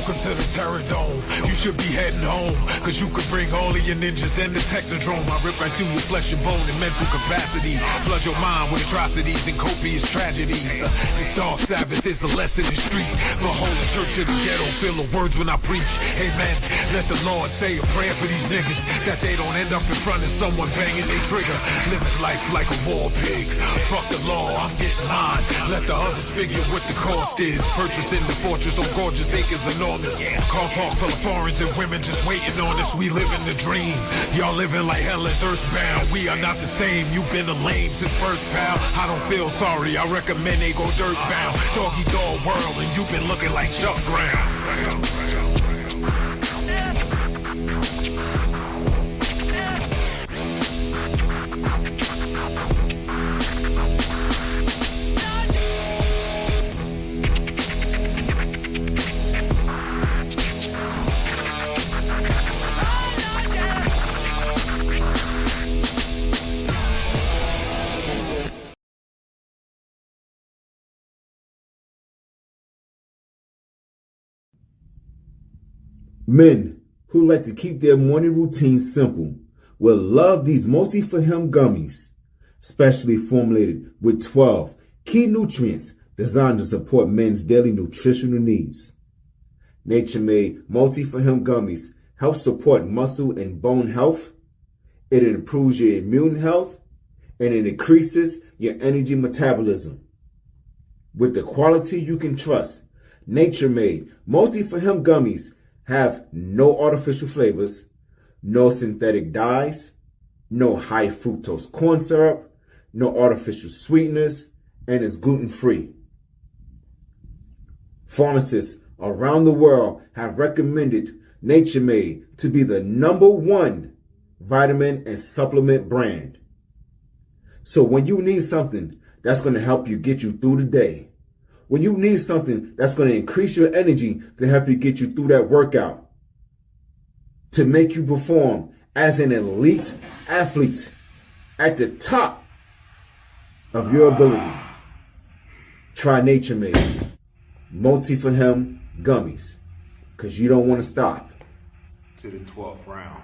welcome to the Terror Dome. You should be heading home, cause you could bring all of your ninjas and the Technodrome. I rip right through your flesh and bone and mental capacity. Flood your mind with atrocities and copious tragedies. This dark Sabbath is a lesson in street. Behold the church of the ghetto, feel the words when I preach. Amen. Let the Lord say a prayer for these niggas, that they don't end up in front of someone banging their trigger. Living life like a war pig. Fuck the law, I'm getting mine. Let the others figure what the cost is. Purchasing the fortress on gorgeous acres enormous. Car park full of foreigners and women just waiting on us. We living the dream. Y'all living like hell is earthbound. We are not the same. You've been a lame since birth, pal. I don't feel sorry. I recommend they go dirt bound. Doggy dog world, and you've been looking like Chuck Brown. Men who like to keep their morning routine simple will love these multi-for-him gummies, specially formulated with 12 key nutrients designed to support men's daily nutritional needs. Nature-made multi-for-him gummies help support muscle and bone health. It improves your immune health, and it increases your energy metabolism. With the quality you can trust, nature-made multi-for-him gummies have no artificial flavors, no synthetic dyes, no high fructose corn syrup, no artificial sweeteners, and is gluten-free. Pharmacists around the world have recommended Nature Made to be the #1 vitamin and supplement brand. So when you need something that's going to help you get you through the day, when you need something that's going to increase your energy to help you get you through that workout, to make you perform as an elite athlete at the top of your ability, try Nature Made multi-for-him gummies, because you don't want to stop to the 12th round.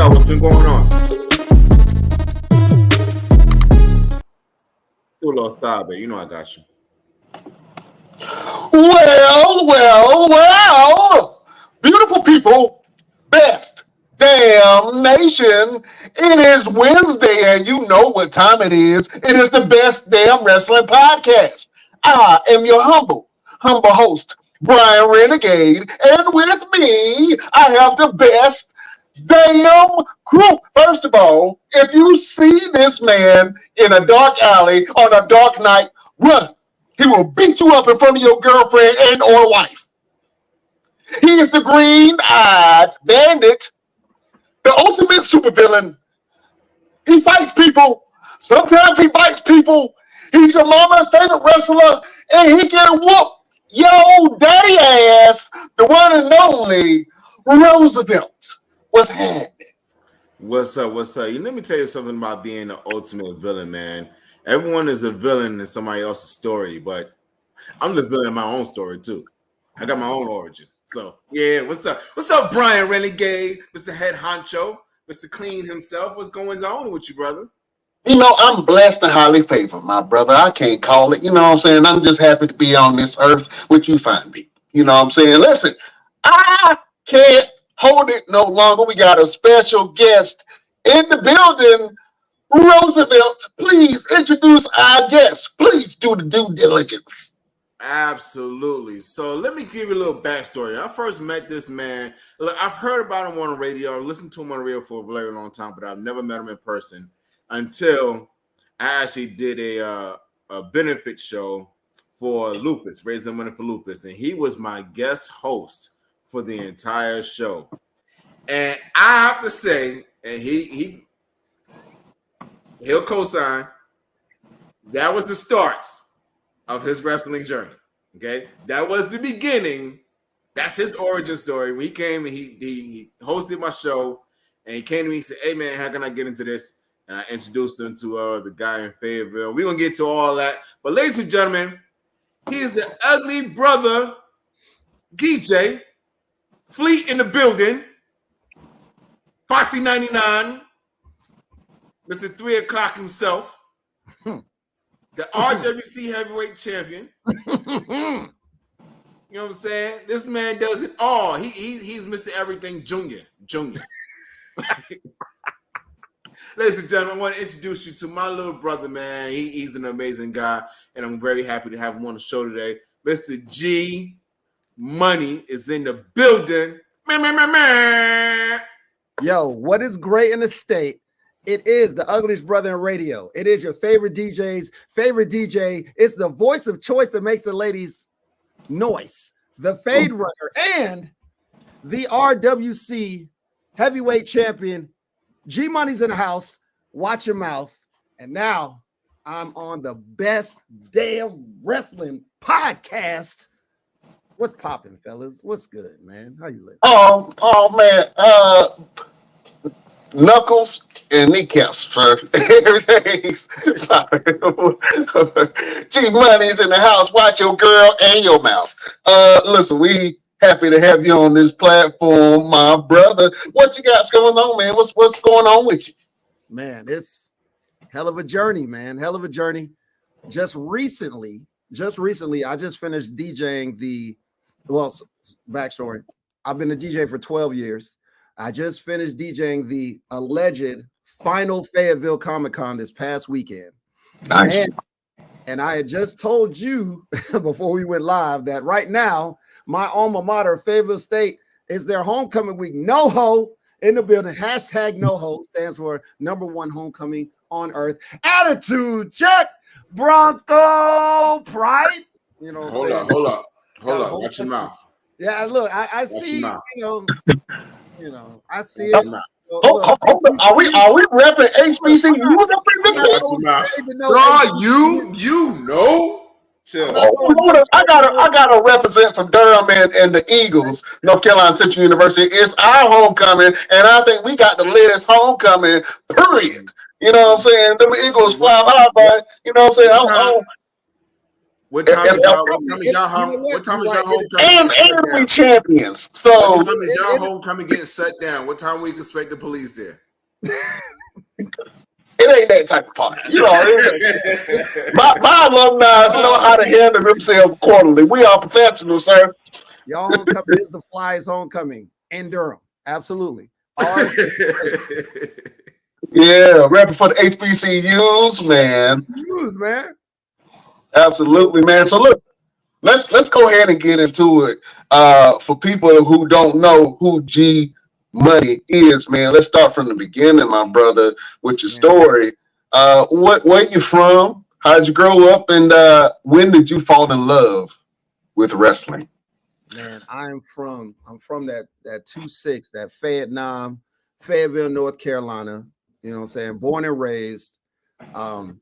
What's been going on? Do a little side, but you know I got you. Well, beautiful people, best damn nation. It is Wednesday, and you know what time it is. It is the Best Damn Wrestling Podcast. I am your humble host, Brian Renegade, and with me, I have the best damn group. First of all, if you see this man in a dark alley on a dark night, run. He will beat you up in front of your girlfriend and or wife. He is the green-eyed bandit, the ultimate supervillain, He fights people. Sometimes he bites people. He's your mama's favorite wrestler, and he can whoop yo daddy ass, the one and only Roosevelt. What's happening? What's up? What's up? Let me tell you something about being the ultimate villain, man. Everyone is a villain in somebody else's story, but I'm the villain in my own story too. I got my own origin. So yeah, what's up? What's up, Brian Renegade, Mr. Head Honcho, Mr. Clean himself? What's going on with you, brother? You know, I'm blessed and highly favored, my brother. I can't call it. You know what I'm saying? I'm just happy to be on this earth with you fine people. You know what I'm saying? Listen, I can't hold it no longer. We got a special guest in the building. Roosevelt, please introduce our guest. Please do the due diligence. Absolutely. So let me give you a little backstory. I first met this man. Look, I've heard about him on the radio. I've listened to him on the radio for a very long time, but I've never met him in person until I actually did a benefit show for lupus, raising money for lupus, and he was my guest host for the entire show. And I have to say, and he'll co-sign, that was the start of his wrestling journey. Okay, that was the beginning. That's his origin story. When he came and he hosted my show, and he came to me and said, "Hey man, how can I get into this?" And I introduced him to the guy in Fayetteville. We're gonna get to all that, but ladies and gentlemen, he's the ugly brother DJ Fleet in the building. Foxy 99, Mr. 3 o'clock himself. The RWC heavyweight champion. You know what I'm saying? This man does it all. He's Mr. Everything Junior. Ladies and gentlemen, I want to introduce you to my little brother, man. He's an amazing guy, and I'm very happy to have him on the show today. Mr. G Money is in the building. Yo, what is great in the state? It is the ugliest brother in radio. It is your favorite DJ's favorite DJ. It's the voice of choice that makes the ladies noise. The Fade Runner and the RWC heavyweight champion. G Money's in the house. Watch your mouth. And now I'm on the Best Damn Wrestling Podcast. What's popping, fellas? What's good, man? How you living? Oh man. Knuckles and kneecaps, sir. Everything's G Money's in the house. Watch your girl and your mouth. Listen, we happy to have you on this platform, my brother. What you got going on, man? What's going on with you? Man, it's hell of a journey, man. Hell of a journey. Just recently, I just finished DJing backstory. I've been a DJ for 12 years. I just finished DJing the alleged final Fayetteville Comic-Con this past weekend. Nice. And I had just told you before we went live that right now, my alma mater, Fayetteville State, is their homecoming week. NoHo in the building. Hashtag NoHo stands for #1 homecoming on earth. Attitude check. Bronco pride. You know what I'm saying? Hold up. Watch your mouth. Yeah, look, I see, I see it. Are we repping HBCUs up in this? You know. Chill. I gotta represent from Durham and the Eagles, North Carolina Central University. It's our homecoming, and I think we got the latest homecoming. Period. You know what I'm saying? The Eagles fly high, but you know what I'm saying? What time is y'all homecoming? And we champions. So what time is y'all homecoming getting shut down? What time we expect the police there? It ain't that type of party. You know, my alumni know how to handle themselves accordingly. We are professionals, sir. Y'all homecoming is the flyest homecoming in Durham. Absolutely. Yeah, repping for the HBCUs, man. Absolutely, man. So look, let's go ahead and get into it. For people who don't know who G Money is, man, let's start from the beginning, my brother, with your story. Where you from? How'd you grow up? And when did you fall in love with wrestling? Man, I'm from that 2-6, that Fayetteville, North Carolina. You know what I'm saying? Born and raised. When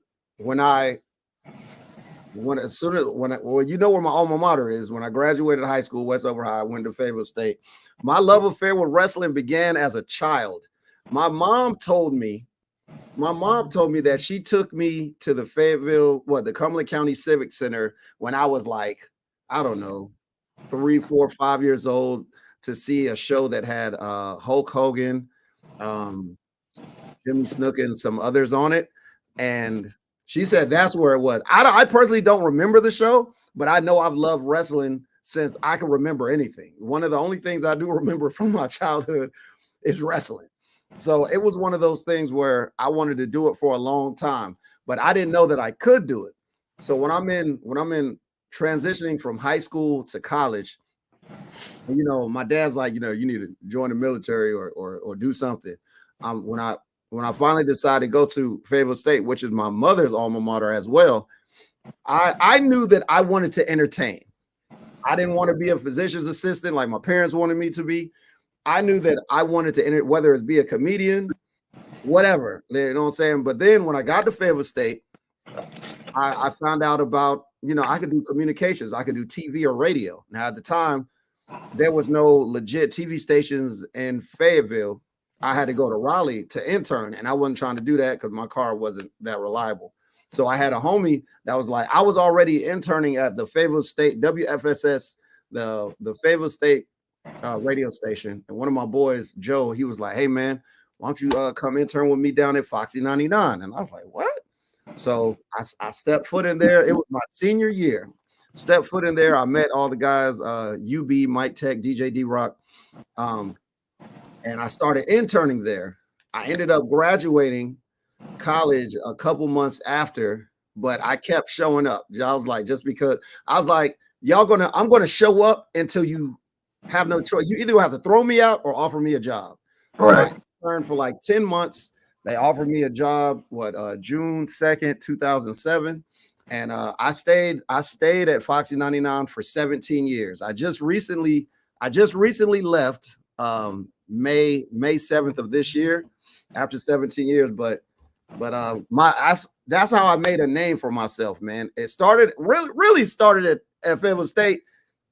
you know where my alma mater is. When I graduated high school, Westover High, I went to Fayetteville State. My love affair with wrestling began as a child. My mom told me that she took me to the the Cumberland County Civic Center when I was like, I don't know, 3, 4, 5 years old, to see a show that had Hulk Hogan, Jimmy Snuka, and some others on it. And she said that's where it was. I personally don't remember the show, but I know I've loved wrestling since I can remember anything. One of the only things I do remember from my childhood is wrestling. So it was one of those things where I wanted to do it for a long time, but I didn't know that I could do it. So when I'm in transitioning from high school to college, you know, my dad's like, you know, you need to join the military or do something. When I finally decided to go to Fayetteville State, which is my mother's alma mater as well, I knew that I wanted to entertain. I didn't want to be a physician's assistant like my parents wanted me to be. I knew that I wanted to whether it's be a comedian, whatever, you know what I'm saying? But then when I got to Fayetteville State, I found out about, you know, I could do communications. I could do TV or radio. Now, at the time, there was no legit TV stations in Fayetteville. I had to go to Raleigh to intern, and I wasn't trying to do that because my car wasn't that reliable. So I had a homie that was like, I was already interning at the Fayetteville State WFSS, the Fayetteville State radio station. And one of my boys, Joe, he was like, hey, man, why don't you come intern with me down at Foxy 99? And I was like, what? So I stepped foot in there. It was my senior year. Stepped foot in there. I met all the guys, UB, Mike Tech, DJ D-Rock. And I started interning there. I ended up graduating college a couple months after, but I kept showing up. I was like, just because I was like, I'm gonna show up until you have no choice. You either have to throw me out or offer me a job. Right. So I interned for like 10 months. They offered me a job, June 2nd, 2007. And I stayed at Foxy 99 for 17 years. I just recently left May 7th of this year after 17 years. But that's how I made a name for myself, man. It started really started at Fayetteville State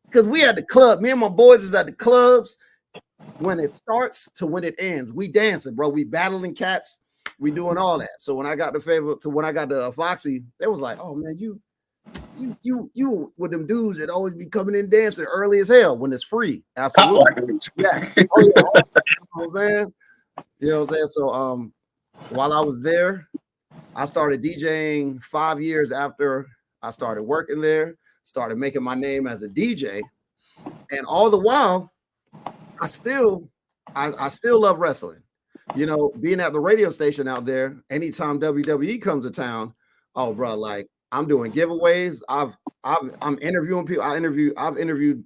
because we had the club. Me and my boys is at the clubs when it starts to when it ends. We dancing, bro. We battling cats. We doing all that. So when I got to Foxy, they was like, "Oh man, you with them dudes that always be coming in dancing early as hell when it's free." Absolutely, yes. Oh, yeah. You know what I'm saying? You know what I'm saying? So while I was there, I started DJing 5 years after I started working there. Started making my name as a DJ, and all the while, I still love wrestling. You know, being at the radio station out there, anytime WWE comes to town, oh, bro, like I'm doing giveaways. I'm interviewing people. I've interviewed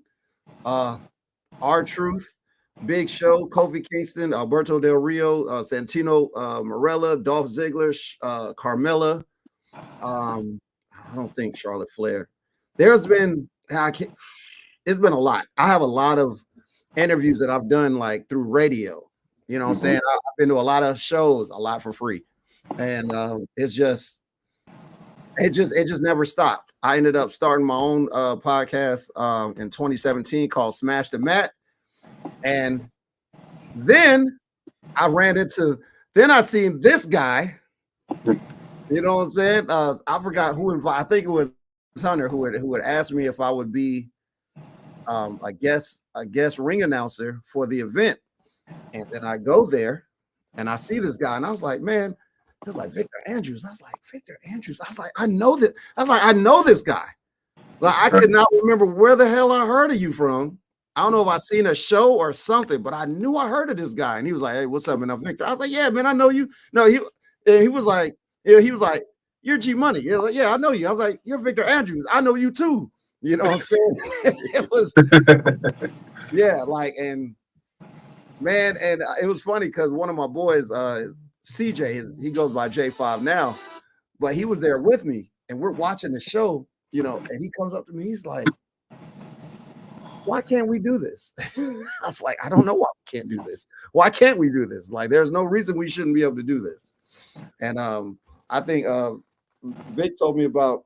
R-Truth, Big Show, Kofi Kingston, Alberto Del Rio, Santino Marella, Dolph Ziggler, Carmella. I don't think Charlotte Flair. There's been it's been a lot. I have a lot of interviews that I've done like through radio. You know what I'm saying? I've been to a lot of shows, a lot for free. And it just never stopped. I ended up starting my own podcast in 2017 called Smash the Mat. And then I seen this guy. You know what I'm saying? I forgot who invited. I think it was Hunter who had asked me if I would be a guest ring announcer for the event. And then I go there and I see this guy, and I was like, man, it's like Victor Andrews. I was like, Victor Andrews. I was like, I know this guy. Like, I could not remember where the hell I heard of you from. I don't know if I seen a show or something, but I knew I heard of this guy. And he was like, hey, what's up, man? I'm Victor. I was like, yeah, man, I know you. No, he was like, you're G Money. Yeah, I know you. I was like, you're Victor Andrews. I know you too. You know what I'm saying? It was, yeah, like, and man, and it was funny because one of my boys, CJ, he goes by J5 now, but he was there with me, and we're watching the show, you know, and he comes up to me, he's like, why can't we do this? I was like, I don't know why we can't do this. Why can't we do this? Like, there's no reason we shouldn't be able to do this. And I think Vic told me about.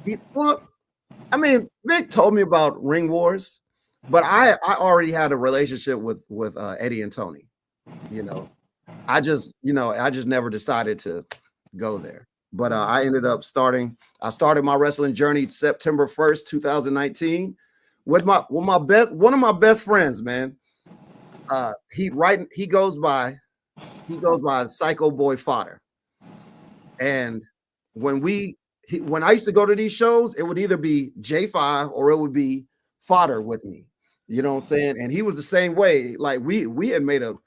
Vic told me about Ring Wars, but I already had a relationship with Eddie and Tony. You know, I just never decided to go there. But I ended up starting my wrestling journey September 1st, 2019 with one of my best friends, man. He goes by Psycho Boy Fodder. And when I used to go to these shows, it would either be J5 or it would be Fodder with me. You know what I'm saying? And he was the same way. Like we had made a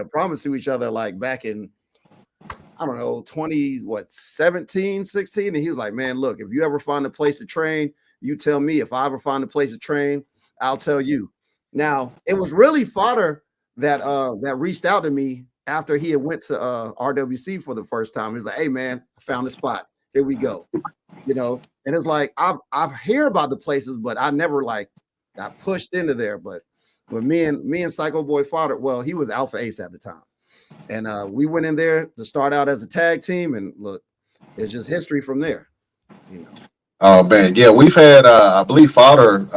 promise to each other like back in, I don't know, 17, 16. And he was like, man, look, if you ever find a place to train, you tell me. If I ever find a place to train, I'll tell you. Now, it was really Fodder that reached out to me after he had went to RWC for the first time. He's like, hey, man, I found a spot. Here we go. You know, and it's like, I've heard about the places, but I never like got pushed into there. But when me and Psycho Boy Fodder, well, he was Alpha Ace at the time. And we went in there to start out as a tag team, and look, it's just history from there. You know. Oh man, yeah, we've had I believe Fodder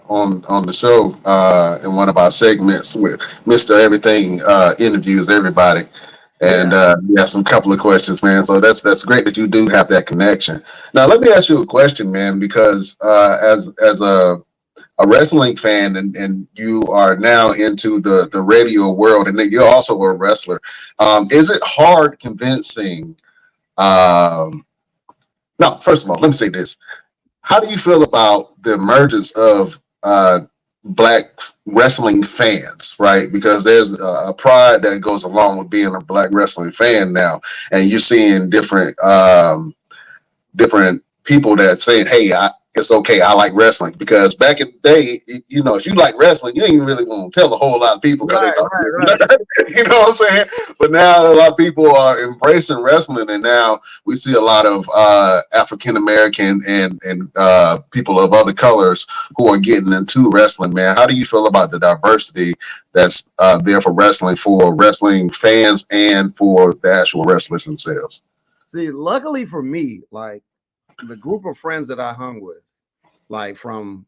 on the show in one of our segments with Mr. Everything interviews everybody, and we have some couple of questions, man. So that's great that you do have that connection. Now let me ask you a question, man, because as a wrestling fan and you are now into the radio world, and then you're also a wrestler. Is it hard convincing? No, first of all, let me say this. How do you feel about the emergence of black wrestling fans, right? Because there's a pride that goes along with being a black wrestling fan now, and you're seeing different people that saying, hey, it's okay, I like wrestling. Because back in the day, you know, if you like wrestling, you ain't really want to tell a whole lot of people because they thought right. You know what I'm saying? But now a lot of people are embracing wrestling, and now we see a lot of African American and people of other colors who are getting into wrestling, man. How do you feel about the diversity that's there for wrestling fans and for the actual wrestlers themselves? See, luckily for me, like the group of friends that I hung with, like from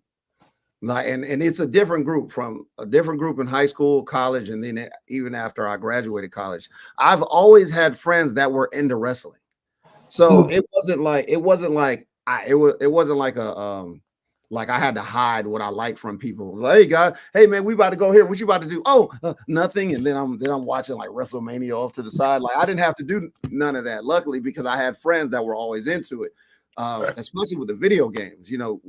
like and it's a different group in high school, college, and then even after I graduated college. I've always had friends that were into wrestling. So it wasn't like like I had to hide what I like from people. Like, hey guys, hey man, we about to go here. What you about to do? Oh, nothing. And then I'm watching like WrestleMania off to the side. Like I didn't have to do none of that, luckily, because I had friends that were always into it. Especially with the video games, you know,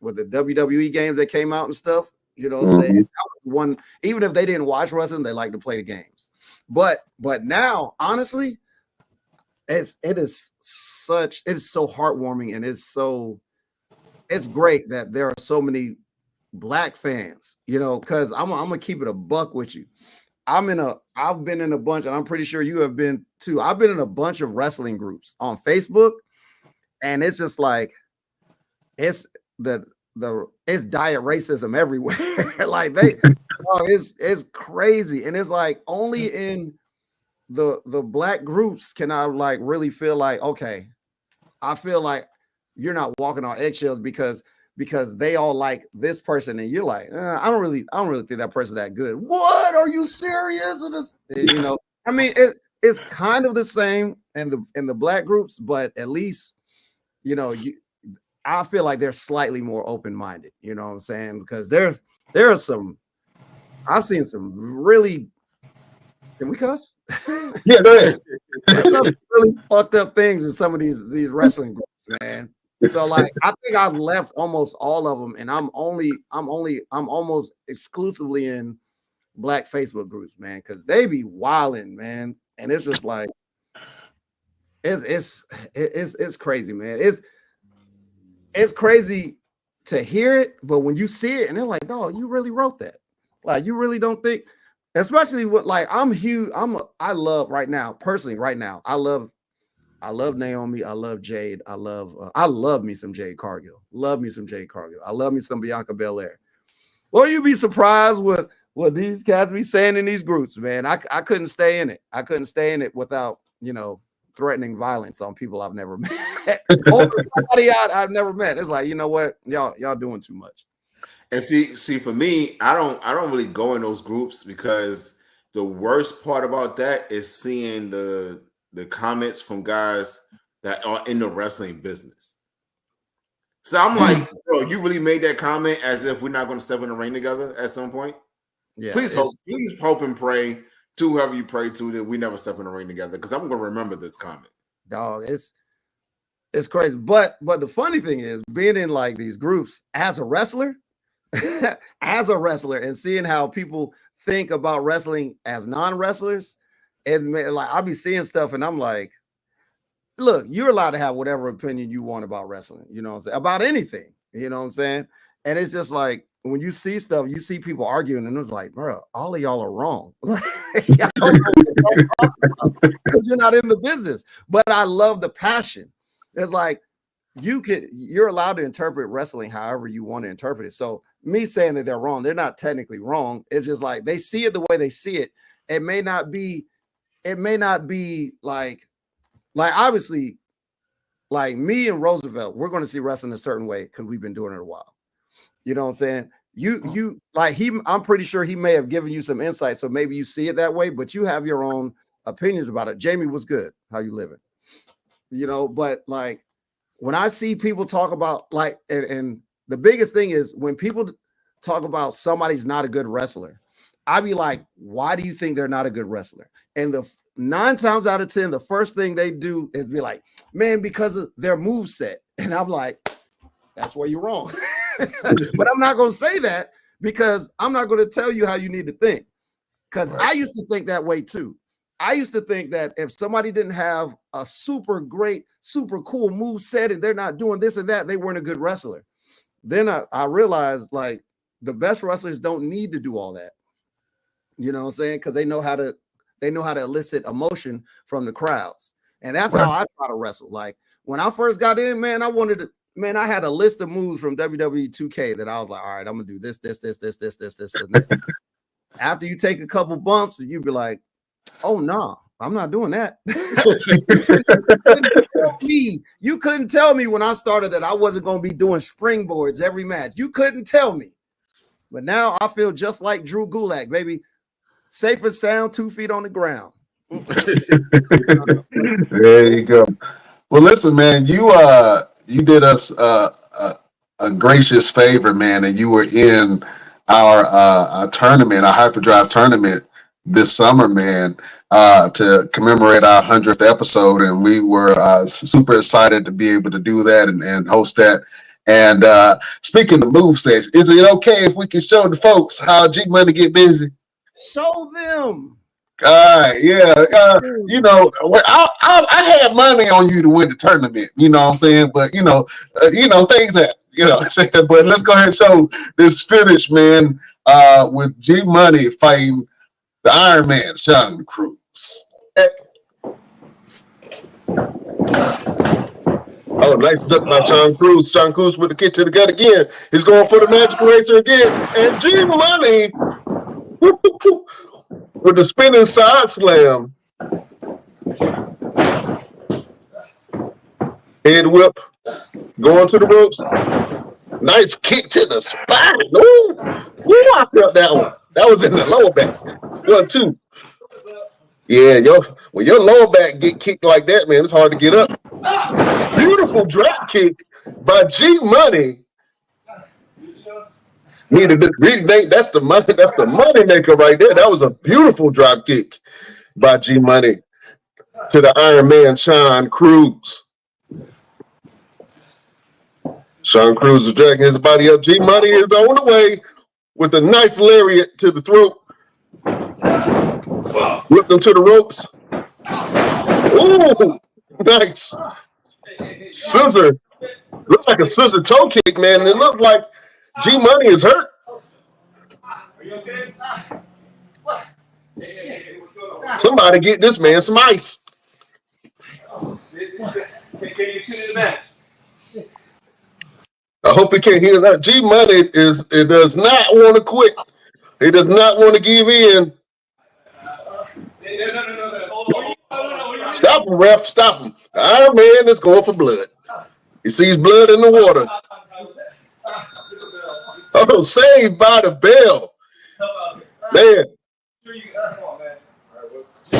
with the WWE games that came out and stuff, you know what I'm saying? That was one, even if they didn't watch wrestling, they like to play the games. But now, honestly, it's so heartwarming, and it's great that there are so many black fans, you know, because I'm gonna keep it a buck with you. I've been in a bunch, and I'm pretty sure you have been too. I've been in a bunch of wrestling groups on Facebook. And it's just like it's diet racism everywhere. Like it's crazy. And it's like only in the black groups can I like really feel like, okay, I feel like you're not walking on eggshells because they all like this person, and you're like, I don't really think that person's that good. What? Are you serious? You know, I mean, it's kind of the same in the black groups, but at least, you know, I feel like they're slightly more open-minded, you know what I'm saying? Because there are some, I've seen some really, can we cuss? Yeah, go ahead. Really fucked up things in some of these wrestling groups, man. So like, I think I've left almost all of them, and I'm almost exclusively in black Facebook groups, man, because they be wilding, man, and it's just like, it's crazy, man. It's crazy to hear it, but when you see it and they're like, "No, you really wrote that." Like, you really don't think, especially with like, I love right now, personally, right now, I love Naomi, I love Jade, I love me some Jade Cargill. I love me some Bianca Belair. Well, you'd be surprised with What these guys be saying in these groups, man. I couldn't stay in it. I couldn't stay in it without, threatening violence on people I've never met. Or somebody I've never met. It's like, you know what? Y'all doing too much. And see, for me, I don't really go in those groups because the worst part about that is seeing the comments from guys that are in the wrestling business. So I'm like, bro, you really made that comment as if we're not going to step in the ring together at some point? Yeah. Please hope and pray to whoever you pray to that we never step in the ring together, because I'm going to remember this comment. Dog, it's crazy. But the funny thing is, being in like these groups as a wrestler, and seeing how people think about wrestling as non-wrestlers, and like I'll be seeing stuff and I'm like, look, you're allowed to have whatever opinion you want about wrestling, you know what I'm saying? About anything, you know what I'm saying? And it's just like when you see stuff, you see people arguing, and it's like, bro, all of y'all are wrong. Because you're not in the business. But I love the passion. It's like you're allowed to interpret wrestling however you want to interpret it. So me saying that they're wrong, they're not technically wrong. It's just like they see it the way they see it. It may not be like obviously, like me and Roosevelt, we're going to see wrestling a certain way because we've been doing it a while. You know what I'm saying? You like I'm pretty sure he may have given you some insight, so maybe you see it that way, but you have your own opinions about it. Jamie, was good? How you living? But like when I see people talk about like, and the biggest thing is when people talk about somebody's not a good wrestler, I be like, why do you think they're not a good wrestler? And the 9 times out of 10, the first thing they do is be like, man, because of their moveset. And I'm like, that's where you're wrong. But I'm not going to say that because I'm not going to tell you how you need to think. Because I used to think that way too. I used to think that if somebody didn't have a super great, super cool move set and they're not doing this and that, they weren't a good wrestler. Then I realized like the best wrestlers don't need to do all that. You know what I'm saying? Because they know how to elicit emotion from the crowds. And that's how I try to wrestle. Like when I first got in, man, I had a list of moves from WWE 2K that I was like, all right, I'm gonna do this. After you take a couple bumps, you be like, oh no, I'm not doing that. You couldn't tell me when I started that I wasn't gonna be doing springboards every match. You couldn't tell me. But now I feel just like Drew Gulak, baby. Safe and sound, 2 feet on the ground. There you go. Well, listen, man, you did us a gracious favor, man, and you were in our tournament, our Hyperdrive tournament this summer, man, to commemorate our 100th episode, and we were super excited to be able to do that and host that. And speaking of movesets, is it okay if we can show the folks how G Money get busy? Show them. Yeah. I had money on you to win the tournament. You know what I'm saying? But things that I'm saying. But let's go ahead and show this finish, man. With G Money fighting the Iron Man, Sean Cruz. Oh, nice duck by Sean Cruz. Sean Cruz with the kick to the gut again. He's going for the Magic Eraser again. And G Money with the spinning side slam. Head whip. Going to the ropes. Nice kick to the spine. Ooh, I felt that one. That was in the lower back. 1, 2. Yeah, when your lower back get kicked like that, man, it's hard to get up. Beautiful drop kick by G Money. That's the money maker right there. That was a beautiful drop kick by G Money to the Iron Man, Sean Cruz. Sean Cruz is dragging his body up. G Money is on the way with a nice lariat to the throat. Whipped him to the ropes. Ooh, nice. Scissor. Looked like a scissor toe kick, man. And it looked like G Money is hurt. Somebody get this man some ice. I hope he can't hear that. G Money does not want to quit. He does not want to give in. Stop him, ref. Stop him. The Iron Man is going for blood. He sees blood in the water. Oh, saved by the bell. Man.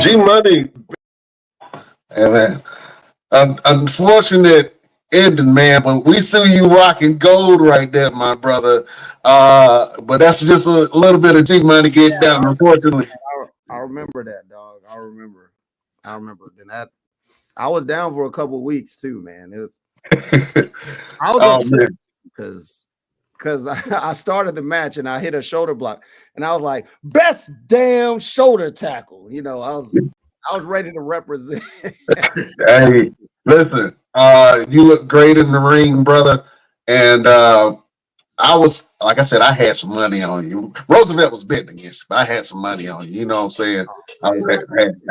G Money. Hey, man. Unfortunate ending, man, but we see you rocking gold right there, my brother. But that's just a little bit of G Money getting down, unfortunately. I remember that, dog. I remember. Then I was down for a couple of weeks too, man. It was I was upset because I started the match and I hit a shoulder block and I was like, best damn shoulder tackle. You know, I was ready to represent. Hey, listen, you look great in the ring, brother. And I was, like I said, I had some money on you. Roosevelt was betting against you, but I had some money on you. You know what I'm saying? I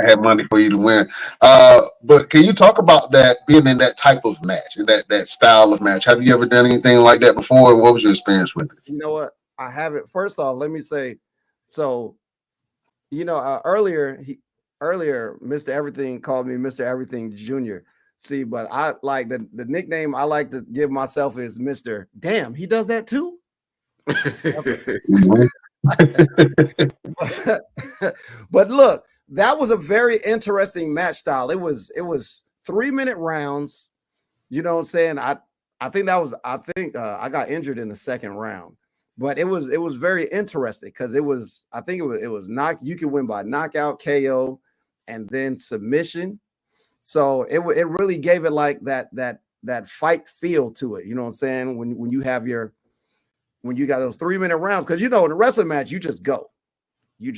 had money for you to win. But can you talk about that, being in that type of match, that style of match? Have you ever done anything like that before? And what was your experience with it? You know what? I haven't. First off, let me say, so, you know, earlier, Mr. Everything called me Mr. Everything Jr. See, but I like the nickname I like to give myself is Mr. Damn, he does that too. But look, that was a very interesting match style. It was 3-minute rounds. You know what I'm saying? I think I got injured in the second round, but it was very interesting because it was you can win by knockout, KO, and then submission. So it really gave it like that fight feel to it. You know what I'm saying? When you got those 3-minute rounds, because you know in a wrestling match you just go, you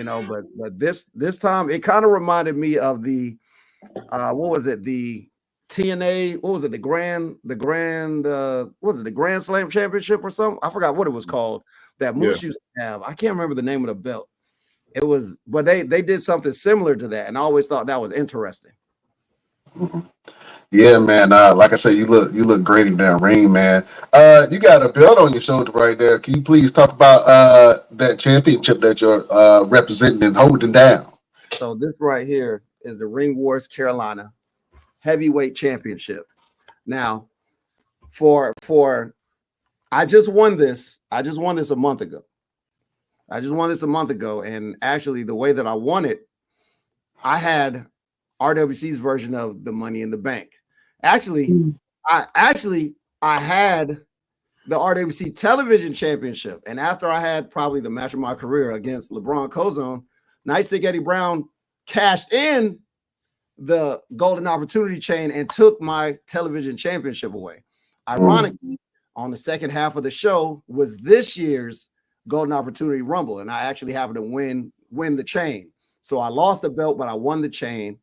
know. But this time it kind of reminded me of the what was it, the TNA, what was it, the Grand Slam Championship or something? I forgot what it was called that Moose used to have. I can't remember the name of the belt. It was, but they did something similar to that, and I always thought that was interesting. Yeah, man. Like I said, you look great in that ring, man. You got a belt on your shoulder right there. Can you please talk about that championship that you're representing and holding down? So this right here is the Ring Wars Carolina Heavyweight Championship. Now, I just won this a month ago. And actually, the way that I won it, I had RWC's version of the Money in the Bank. Actually, I had the RWC Television Championship, and after I had probably the match of my career against LeBron Cozone, Nightstick Eddie Brown cashed in the Golden Opportunity chain and took my television championship away. Ironically, on the second half of the show was this year's Golden Opportunity Rumble, and I actually happened to win the chain. So I lost the belt, but I won the chain.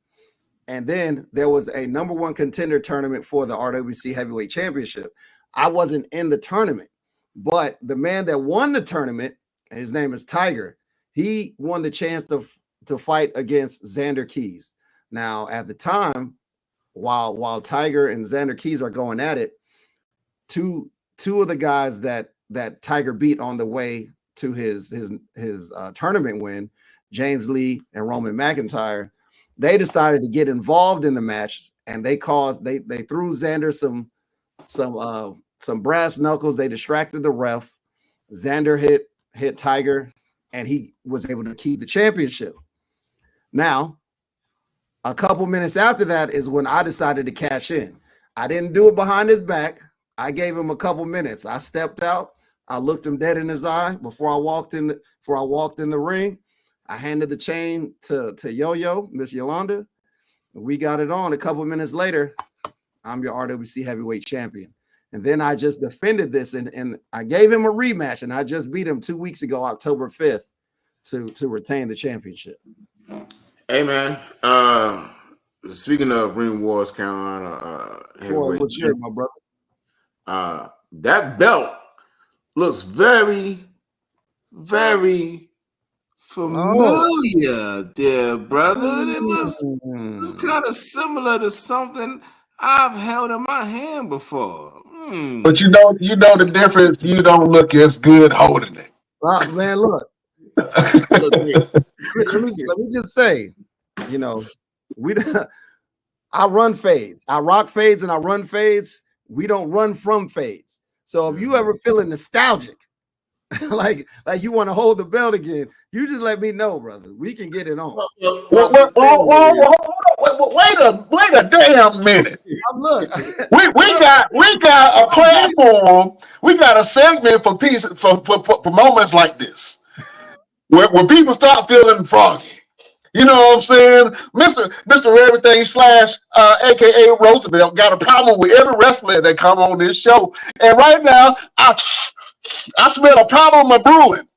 And then there was a number one contender tournament for the RWC Heavyweight Championship. I wasn't in the tournament, but the man that won the tournament, his name is Tiger, he won the chance to fight against Xander Keys. Now, at the time, while Tiger and Xander Keys are going at it, two of the guys that Tiger beat on the way to his tournament win, James Lee and Roman McIntyre, they decided to get involved in the match, and they threw Xander some brass knuckles. They distracted the ref. Xander hit Tiger, and he was able to keep the championship. Now, a couple minutes after that is when I decided to cash in. I didn't do it behind his back. I gave him a couple minutes. I stepped out. I looked him dead in his eye before I walked in the ring. I handed the chain to Yo-Yo, Miss Yolanda. We got it on. A couple minutes later, I'm your RWC Heavyweight Champion. And then I just defended this, and I gave him a rematch, and I just beat him 2 weeks ago, October 5th, to retain the championship. Hey, man. Speaking of Ring Wars Carolina, What's your, my brother? That belt looks very, very familiar, dear brother. It looks kind of similar to something I've held in my hand before. But you know the difference. You don't look as good holding it. Man, look. Let me just say, you know, I run fades. I rock fades and I run fades. We don't run from fades. So if you ever feeling nostalgic, like you want to hold the belt again, you just let me know, brother. We can get it on. Wait a damn minute. Look, we got a platform. We got a segment for moments like this, where people start feeling froggy. You know what I'm saying? Mr. Everything / AKA Roosevelt got a problem with every wrestler that come on this show. And right now, I smell a problem of brewing.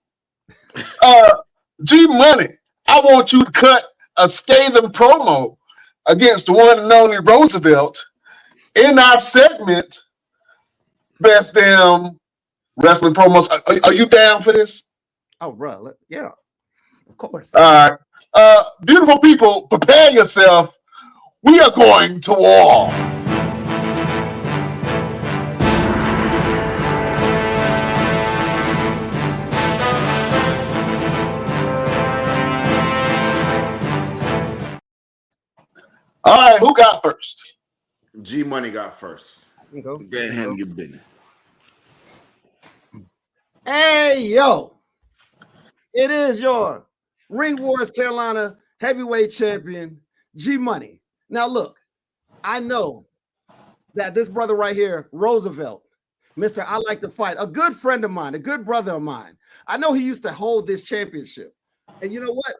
G Money, I want you to cut a scathing promo against the one and only Roosevelt in our segment, Best Damn Wrestling Promos. Are you down for this? Oh, bro, yeah, of course. All right. Beautiful people, prepare yourself. We are going to war. All right, who got first? G Money got first. Go. Then handle your business. Hey, yo. It is your Ring Wars Carolina heavyweight champion, G Money. Now, look, I know that this brother right here, Roosevelt, Mr. I Like to Fight, a good friend of mine, a good brother of mine. I know he used to hold this championship. And you know what?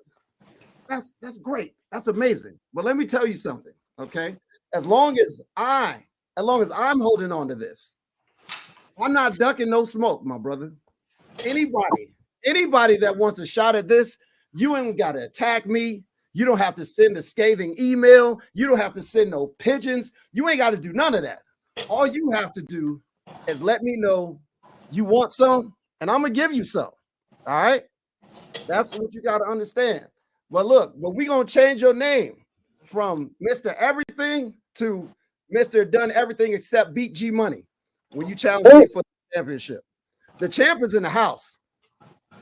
That's great. That's amazing. But let me tell you something, okay? As long as I'm holding on to this, I'm not ducking no smoke, my brother. Anybody that wants a shot at this, you ain't got to attack me. You don't have to send a scathing email. You don't have to send no pigeons. You ain't got to do none of that. All you have to do is let me know you want some, and I'm going to give you some. All right? That's what you got to understand. But look, we're going to change your name from Mr. Everything to Mr. Done Everything Except Beat G Money when you challenge me for the championship. The champ is in the house.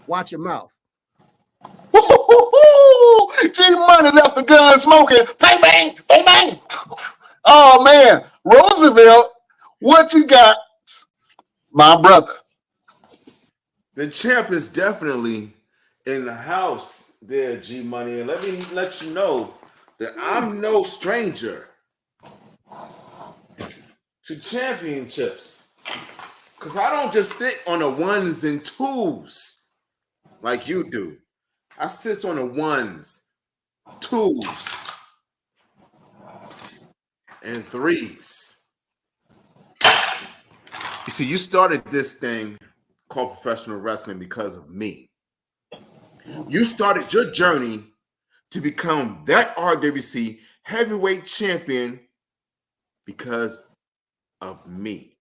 Watch your mouth. G Money left the gun smoking. Bang, bang, bang, bang. Oh, man. Roosevelt, what you got, my brother? The champ is definitely in the house there, G Money. And let me let you know that I'm no stranger to championships. Because I don't just sit on the ones and twos like you do. I sit on the ones, twos, and threes. You see, you started this thing called professional wrestling because of me. You started your journey to become that RWC heavyweight champion because of me.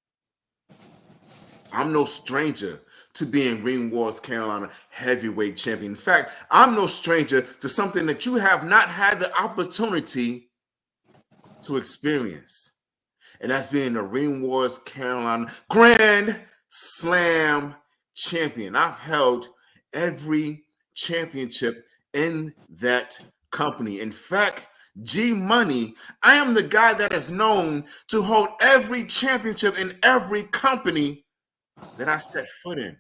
I'm no stranger to being Ring Wars Carolina heavyweight champion. In fact, I'm no stranger to something that you have not had the opportunity to experience. And that's being the Ring Wars Carolina Grand Slam champion. I've held every championship in that company. In fact, G Money, I am the guy that is known to hold every championship in every company that I set foot in.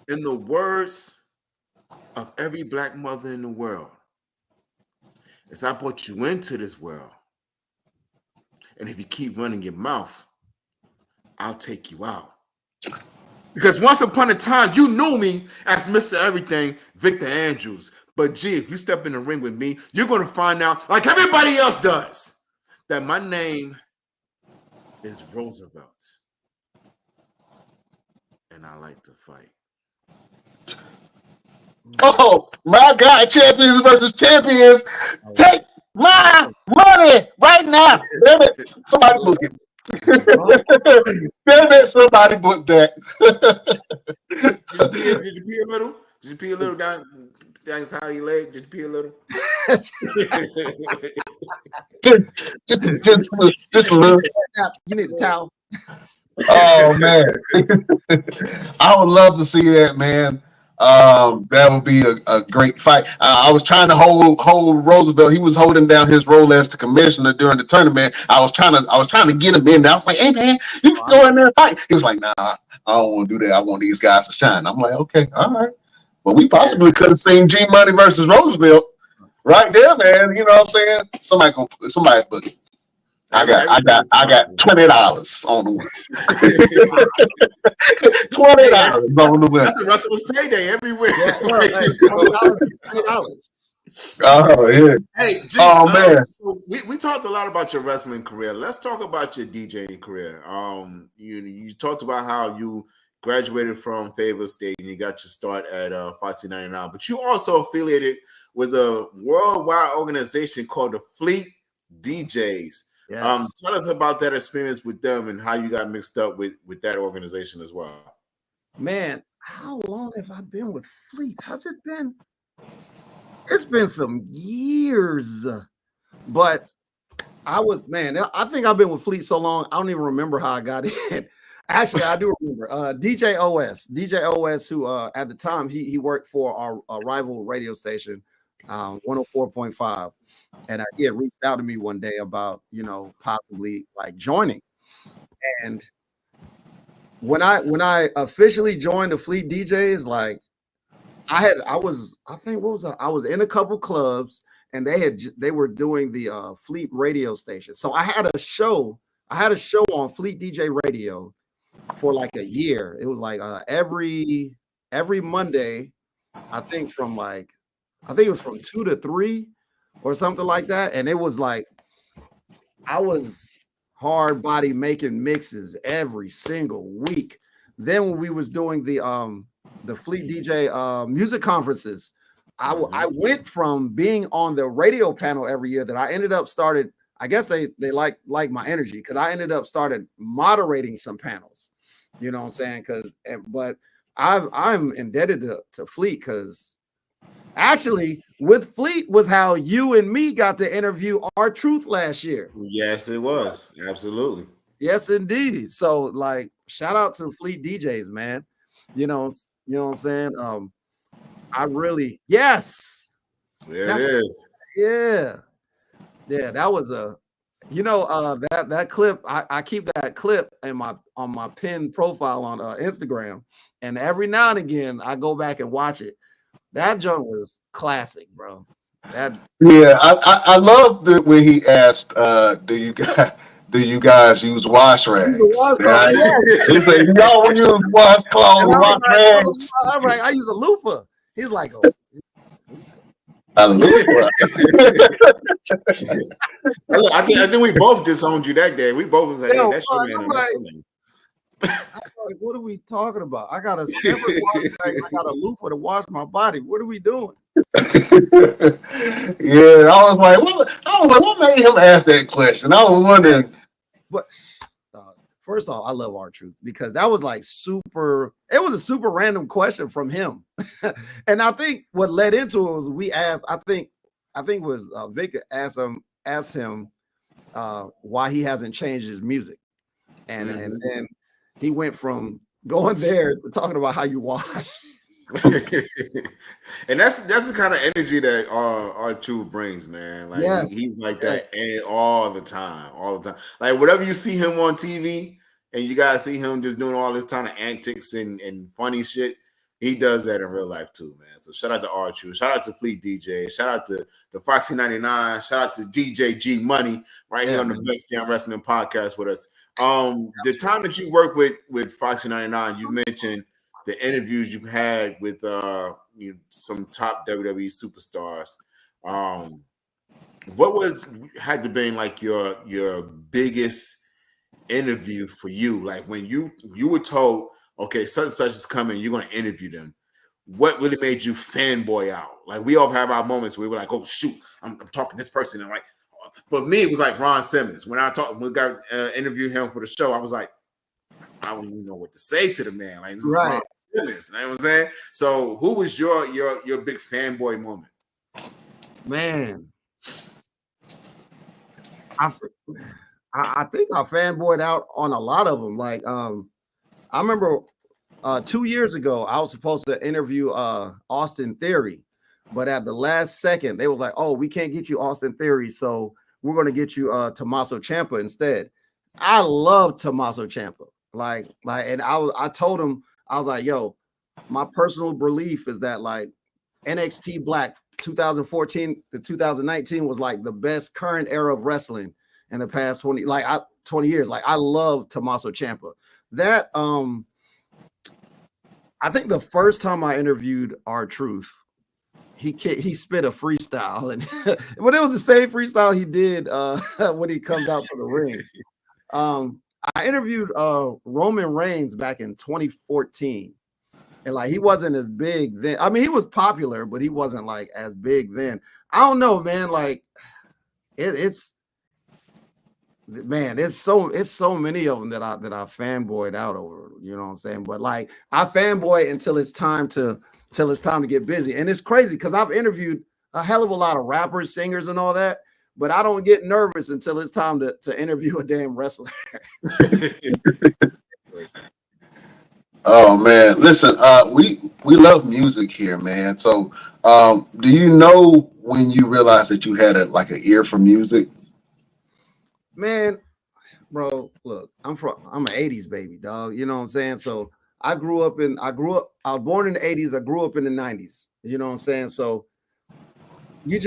In the words of every black mother in the world, as I brought you into this world, and if you keep running your mouth, I'll take you out. Because once upon a time, you knew me as Mr. Everything, Victor Andrews. But gee, if you step in the ring with me, you're going to find out, like everybody else does, that my name is Roosevelt. And I like to fight. Oh, my God, champions versus champions. Take my money right now. Damn it. Somebody book it. Damn it, somebody book that. Did you pee a little? Did you pee a little down inside of your leg? Did you pee a little? just a little. You need a towel. Oh man, I would love to see that, man. That would be a great fight. I was trying to hold Roosevelt. He was holding down his role as the commissioner during the tournament. I was trying to get him in there. I was like, "Hey man, you can go in there and fight." He was like, "Nah, I don't want to do that. I want these guys to shine." I'm like, "Okay, all right." But we possibly could have seen G Money versus Roosevelt right there, man. You know what I'm saying? Somebody book it. I got $20 on the win. $20 on the win. That's a wrestler's payday everywhere. $20. Oh yeah. Hey, G, man. So we talked a lot about your wrestling career. Let's talk about your DJing career. You talked about how you graduated from Fayetteville State and you got your start at Foxy 99, but you also affiliated with a worldwide organization called the Fleet DJs. Yes. Tell us about that experience with them and how you got mixed up with that organization as well. Man, how long have I been with Fleet? Has it been? It's been some years, but I think I've been with Fleet so long, I don't even remember how I got in. Actually, I do remember DJ OS, who at the time he worked for our rival radio station, 104.5. And he had reached out to me one day about, possibly like joining. And when I officially joined the Fleet DJs, like I was in a couple clubs and they were doing the Fleet radio station. So I had a show on Fleet DJ radio for like a year. It was like every Monday, I think it was from 2 to 3 or something like that. And it was like I was hard body making mixes every single week. Then when we was doing the Fleet DJ music conferences, I went from being on the radio panel every year that I ended up started. I guess they like my energy because I ended up started moderating some panels. You know what I'm saying? But I'm indebted to Fleet because actually with Fleet was how you and me got to interview R-Truth last year. Yes, it was. Absolutely. Yes, indeed. So like shout out to Fleet DJs, man. You know what I'm saying? Yes. There it is. Yeah, that was that clip. I keep that clip on my pinned profile on Instagram, and every now and again I go back and watch it. That junk was classic, bro. I love when he asked, "Do you guys use wash rags?" He said, "Y'all use washcloths, wash rags." I'm like, I use a loofah. He's like, "Oh." A loofah. I think we both disowned you that day. We both was like, "Hey, that's your man." I'm like, what are we talking about? I got a separate wash bag. I got a loofah to wash my body. What are we doing? Yeah, I was like, what made him ask that question? I was wondering. But first off, I love R-Truth because that was like super. It was a super random question from him, and I think what led into it was we asked. I think it was Vic asked him why he hasn't changed his music, and then he went from going there to talking about how you wash. And that's the kind of energy that R-Truth brings, man. Like he's like that all the time. Like whatever you see him on TV and you guys see him just doing all this kind of antics and funny shit, he does that in real life too, man. So shout out to R-Truth, shout out to Fleet DJ, shout out to the Foxy 99, shout out to DJ G Money right here on the Bestdamn Wrestling Podcast with us. The time that you work with Foxy 99, you mentioned the interviews you've had with some top WWE superstars. What had to be like your biggest interview for you? Like when you were told, okay, such and such is coming, you're going to interview them. What really made you fanboy out? Like we all have our moments where we're like, oh shoot, I'm talking to this person, and like, for me it was like Ron Simmons. When we got interviewed him for the show, I was like, I don't even know what to say to the man. Like this is Ron Simmons. You know what I'm saying? So who was your big fanboy moment? Man, I think I fanboyed out on a lot of them. Like, I remember 2 years ago, I was supposed to interview Austin Theory, but at the last second, they was like, "Oh, we can't get you Austin Theory, so we're gonna get you Tommaso Ciampa instead." I love Tommaso Ciampa. And I told him, I was like, "Yo, my personal belief is that like NXT Black 2014 to 2019 was like the best current era of wrestling in the past 20 years. Like I love Tommaso Ciampa. That I think the first time I interviewed R-Truth, he spit a freestyle, and but it was the same freestyle he did when he comes out to the ring. I interviewed Roman Reigns back in 2014, and like he wasn't as big then. I mean, he was popular, but he wasn't like as big then. I don't know, man. Like it's so many of them that I fanboyed out over, you know what I'm saying? But like I fanboy until it's time to get busy. And it's crazy because I've interviewed a hell of a lot of rappers, singers, and all that, but I don't get nervous until it's time to interview a damn wrestler. Oh man, listen, we love music here, man. So do you know when you realized that you had an ear for music? Man, bro, look, I'm an 80s baby, dog. You know what I'm saying? So I was born in the 80s, I grew up in the 90s. You know what I'm saying? So you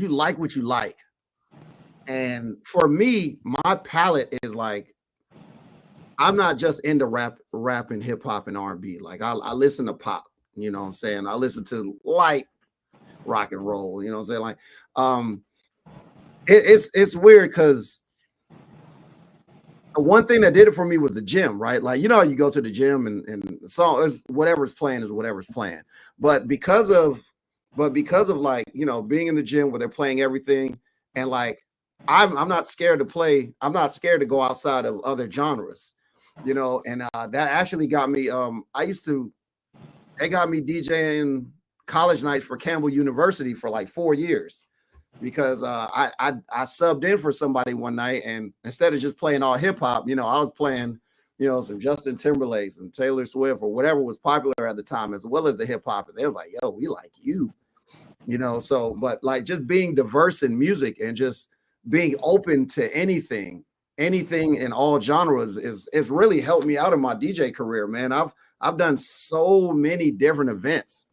like what you like. And for me, my palette is like, I'm not just into rap and hip hop and R&B. Like I listen to pop, you know what I'm saying? I listen to light rock and roll, you know what I'm saying? Like, it's weird because one thing that did it for me was the gym, right? Like, you know, you go to the gym and the song is whatever's playing. But because of like, you know, being in the gym where they're playing everything, and like I'm not scared to play. I'm not scared to go outside of other genres, you know. And that actually got me. They got me DJing college nights for Campbell University for like 4 years. Because I subbed in for somebody one night, and instead of just playing all hip hop, you know, I was playing, you know, some Justin Timberlake, some Taylor Swift, or whatever was popular at the time, as well as the hip hop. And they was like, "Yo, we like you," you know. So, but like just being diverse in music and just being open to anything in all genres is really helped me out in my DJ career, man. I've done so many different events.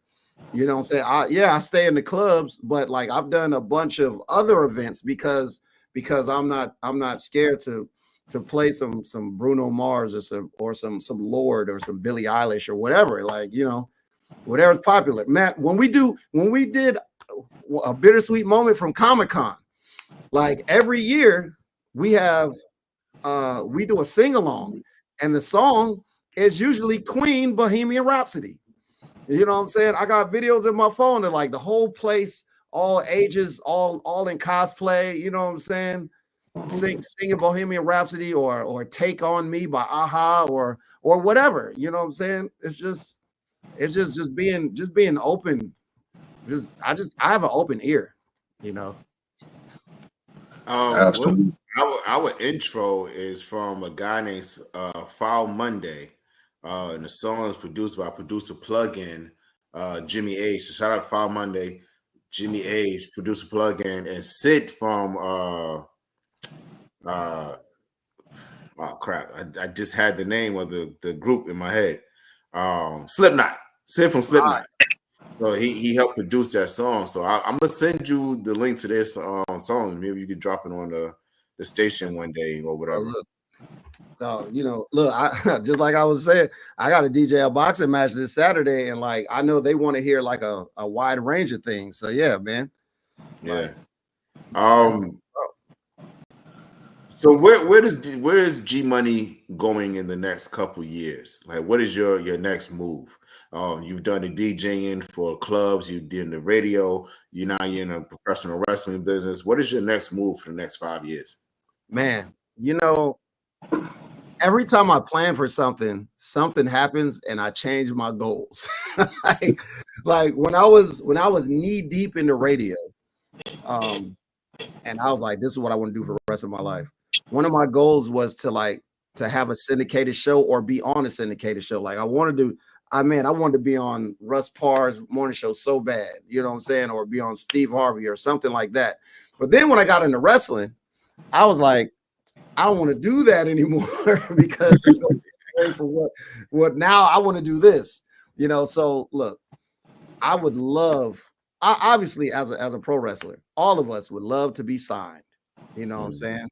You know what I'm saying? I stay in the clubs, but like I've done a bunch of other events because I'm not scared to play some Bruno Mars or some Lord or some Billie Eilish or whatever. Like, you know, whatever's popular. Matt, when we did a bittersweet moment from Comic-Con, like every year we do a sing-along, and the song is usually Queen Bohemian Rhapsody. You know what I'm saying? I got videos in my phone that like the whole place, all ages, all in cosplay. You know what I'm saying? Singing Bohemian Rhapsody or Take on Me by Aha or whatever. You know what I'm saying? It's just being open. I have an open ear. You know. Absolutely. Our intro is from a guy named Foul Monday. And the song is produced by producer plugin Jimmy Age. So shout out to Foul Monday, Jimmy Age, producer plugin, and Sid from oh crap. I just had the name of the group in my head. Slipknot. Sid from Slipknot. So he helped produce that song. So I'm gonna send you the link to this song. Maybe you can drop it on the station one day or whatever. So, you know, look, I just like I was saying, I got a DJ a boxing match this Saturday, and like I know they want to hear like a wide range of things. So yeah, man. Yeah. So where is G Money going in the next couple years? Like, what is your next move? You've done the DJing for clubs, you did the radio, you're in a professional wrestling business. What is your next move for the next 5 years? Man, you know, every time I plan for something happens and I change my goals. like when I was knee deep in the radio, And I was like, this is what I want to do for the rest of my life. One of my goals was to have a syndicated show or be on a syndicated show. Like I wanted to be on Russ Parr's morning show so bad, you know what I'm saying? Or be on Steve Harvey or something like that. But then when I got into wrestling, I was like, I don't want to do that anymore because it's going to be away from what now I want to do this, you know? So look, I would love, obviously as a pro wrestler, all of us would love to be signed. You know what I'm saying?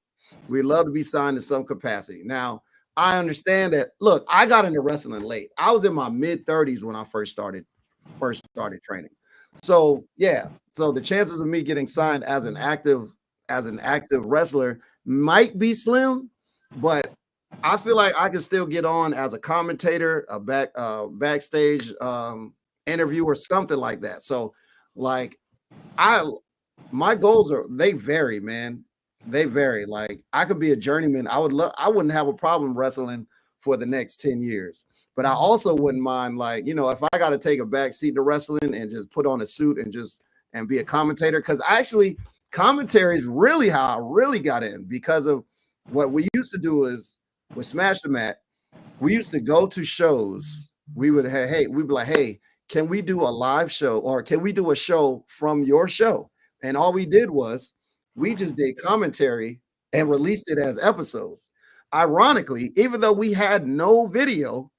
We'd love to be signed in some capacity. Now, I understand that. Look, I got into wrestling late. I was in my mid 30s when I first started training. So yeah, so the chances of me getting signed as an active wrestler might be slim, but I feel like I can still get on as a commentator, a backstage interview or something like that. So like my goals they vary, man. They vary. Like I could be a journeyman. I wouldn't have a problem wrestling for the next 10 years. But I also wouldn't mind, like, you know, if I got to take a back seat to wrestling and just put on a suit and be a commentator, because actually commentary is really how I really got in, because of what we used to do is with Smash the Mat, we used to go to shows. We'd be like, hey, can we do a live show or can we do a show from your show? And all we did was we just did commentary and released it as episodes. Ironically, even though we had no video,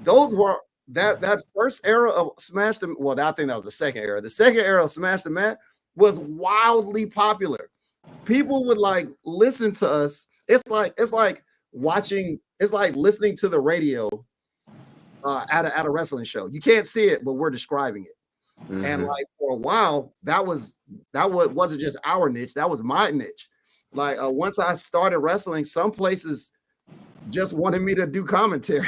those were that first era of Smash the, well, I think that was the second era. The second era of Smash the Mat was wildly popular. People would like listen to us. It's like listening to the radio at a wrestling show. You can't see it, but we're describing it. Mm-hmm. And like for a while, that wasn't just our niche, that was my niche. Like once I started wrestling, some places just wanted me to do commentary.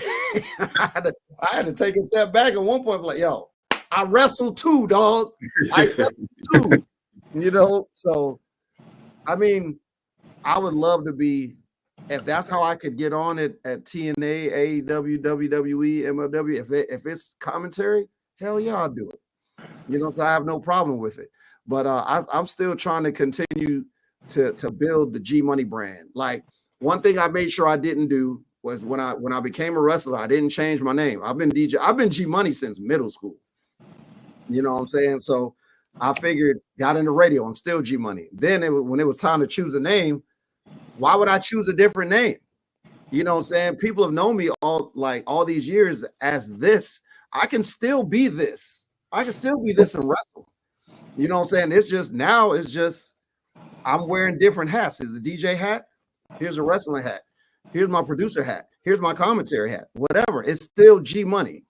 I had to take a step back at one point, like, yo, I wrestle too, dog. I wrestle too. You know, so I mean, I would love to be, if that's how I could get on it at TNA, AEW, WWE, MLW, if it's commentary, hell yeah, I'll do it. You know, so I have no problem with it. But I'm still trying to continue to build the G Money brand. Like one thing I made sure I didn't do was when I became a wrestler, I didn't change my name. I've been G Money since middle school. You know what I'm saying? So I figured, got into radio, I'm still G Money. Then when it was time to choose a name, why would I choose a different name? You know what I'm saying? People have known me all these years as this. I can still be this. I can still be this and wrestle. You know what I'm saying? It's just I'm wearing different hats. Here's the DJ hat. Here's a wrestling hat. Here's my producer hat. Here's my commentary hat. Whatever. It's still G Money.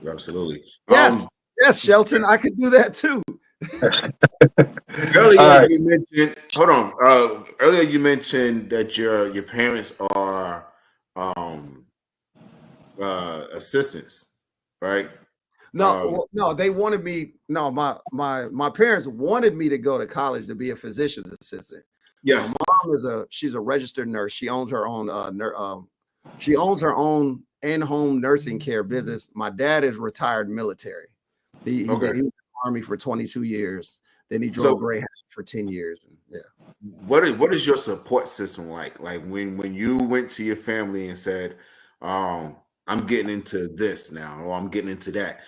Absolutely. Yes. Yes, Shelton. I could do that too. Earlier you mentioned, hold on. Earlier you mentioned that your parents are assistants, right? No, they wanted me. No, my parents wanted me to go to college to be a physician's assistant. Yes, my mom she's a registered nurse. She owns her own in-home nursing care business. My dad is retired military. He was in the Army for 22 years. Then he drove Greyhound for 10 years. And, yeah. What is your support system like? Like when you went to your family and said, I'm getting into this now, or I'm getting into that.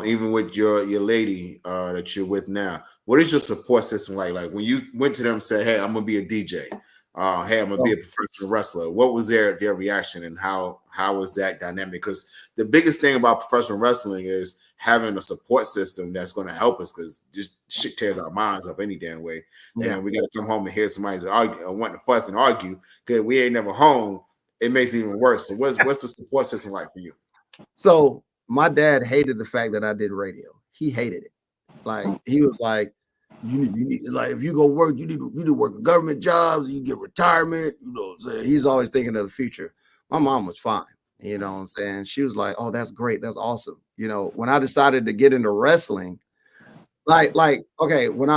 Even with your lady that you're with now, what is your support system like? Like when you went to them and said, "Hey, I'm gonna be a DJ. Hey, I'm gonna be a professional wrestler." What was their reaction, and how was that dynamic? Because the biggest thing about professional wrestling is having a support system that's going to help us, because this shit tears our minds up any damn way. Yeah. And we got to come home and hear somebody's wanting to fuss and argue because we ain't never home. It makes it even worse. So what's the support system like for you? So my dad hated the fact that I did radio. He hated it. Like he was like, you need like if you go work, you need to work a government jobs, you get retirement, you know what I'm saying? He's always thinking of the future. My mom was fine, you know what I'm saying? She was like, oh, that's great, that's awesome. You know, when I decided to get into wrestling, like okay, when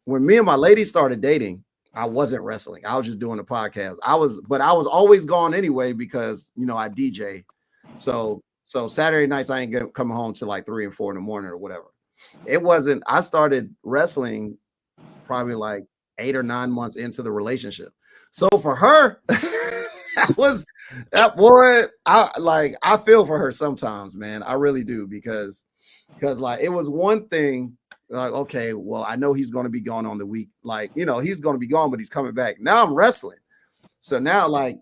me and my lady started dating, I wasn't wrestling. I was just doing a podcast. But I was always gone anyway because, you know, I DJ. So Saturday nights I ain't coming home till like 3 and 4 in the morning or whatever. I started wrestling probably like 8 or 9 months into the relationship. So for her, that boy, I feel for her sometimes, man. I really do, because like it was one thing, like, okay, well, I know he's going to be gone on the week, like, you know, he's going to be gone, but he's coming back. Now I'm wrestling. So now, like,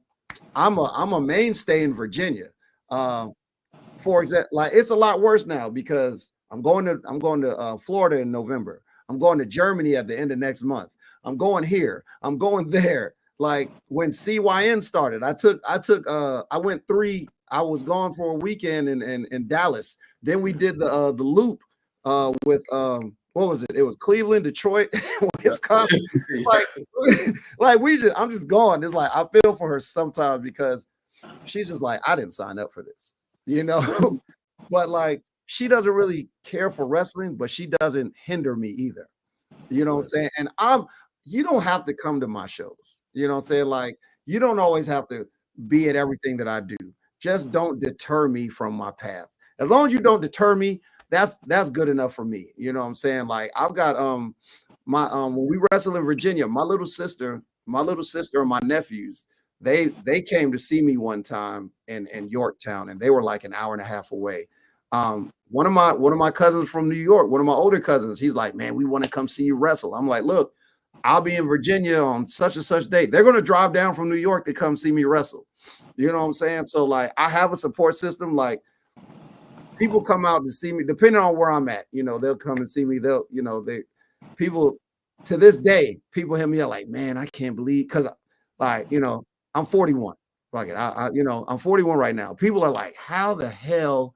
I'm a mainstay in Virginia. For example, like, it's a lot worse now because I'm going to Florida in November. I'm going to Germany at the end of next month. I'm going here. I'm going there. Like when CYN started, I was gone for a weekend in Dallas. Then we did the loop with what was it? It was Cleveland, Detroit, Wisconsin. I'm just gone. It's like I feel for her sometimes because she's just like, I didn't sign up for this, you know. But like, she doesn't really care for wrestling, but she doesn't hinder me either. You know what I'm saying? And you don't have to come to my shows. You know what I'm saying? Like, you don't always have to be at everything that I do. Just don't deter me from my path. As long as you don't deter me, that's good enough for me. You know what I'm saying? Like, I've got my when we wrestled in Virginia, my little sister and my nephews, they came to see me one time in Yorktown, and they were like an hour and a half away. One of my cousins from New York, one of my older cousins, he's like, man, we want to come see you wrestle. I'm like, look, I'll be in Virginia on such and such date. They're going to drive down from New York to come see me wrestle. You know what I'm saying? So like, I have a support system. Like, people come out to see me, depending on where I'm at, you know, they'll come and see me. People to this day, people hit me up like, man, I can't believe, because like, you know, I'm 41. Like, I'm 41 right now. People are like, how the hell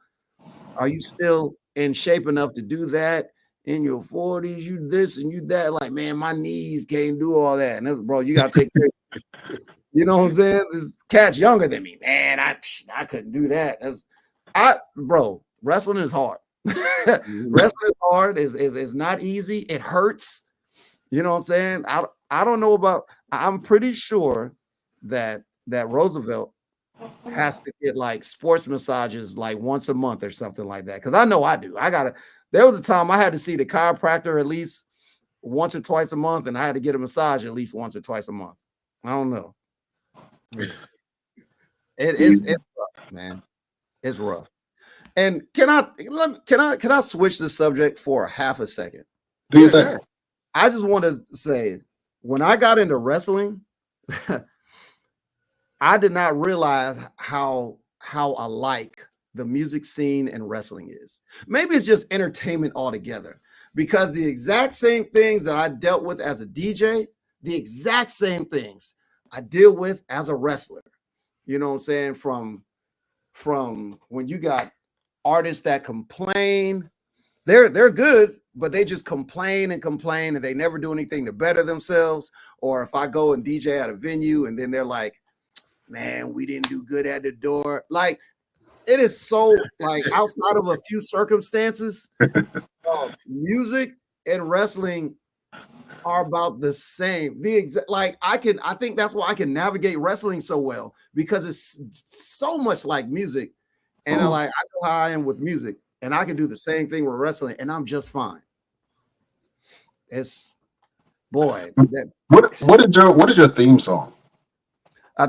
are you still in shape enough to do that in your 40s? You this and you that. Like, man, my knees can't do all that. And that's, bro, you gotta take care of it. You know what I'm saying? This cat's younger than me, man. I couldn't do that. Bro, wrestling is hard. Wrestling is hard. Is not easy. It hurts. You know what I'm saying? I don't know about. I'm pretty sure that Roosevelt has to get like sports massages like once a month or something like that. Because I know I do. There was a time I had to see the chiropractor at least once or twice a month, and I had to get a massage at least once or twice a month. I don't know. It's rough, man. It's rough. And can I switch the subject for half a second? Do you think? I just want to say, when I got into wrestling, I did not realize how alike the music scene and wrestling is. Maybe it's just entertainment altogether, because the exact same things that I dealt with as a DJ, the exact same things I deal with as a wrestler. You know what I'm saying? From when you got artists that complain, they're good, but they just complain and they never do anything to better themselves. Or if I go and DJ at a venue and then they're like, man, we didn't do good at the door. Like, it is so, like, outside of a few circumstances, music and wrestling are about the same. I think that's why I can navigate wrestling so well, because it's so much like music. And I know how I am with music, and I can do the same thing with wrestling, and I'm just fine. It's, boy. What is your theme song?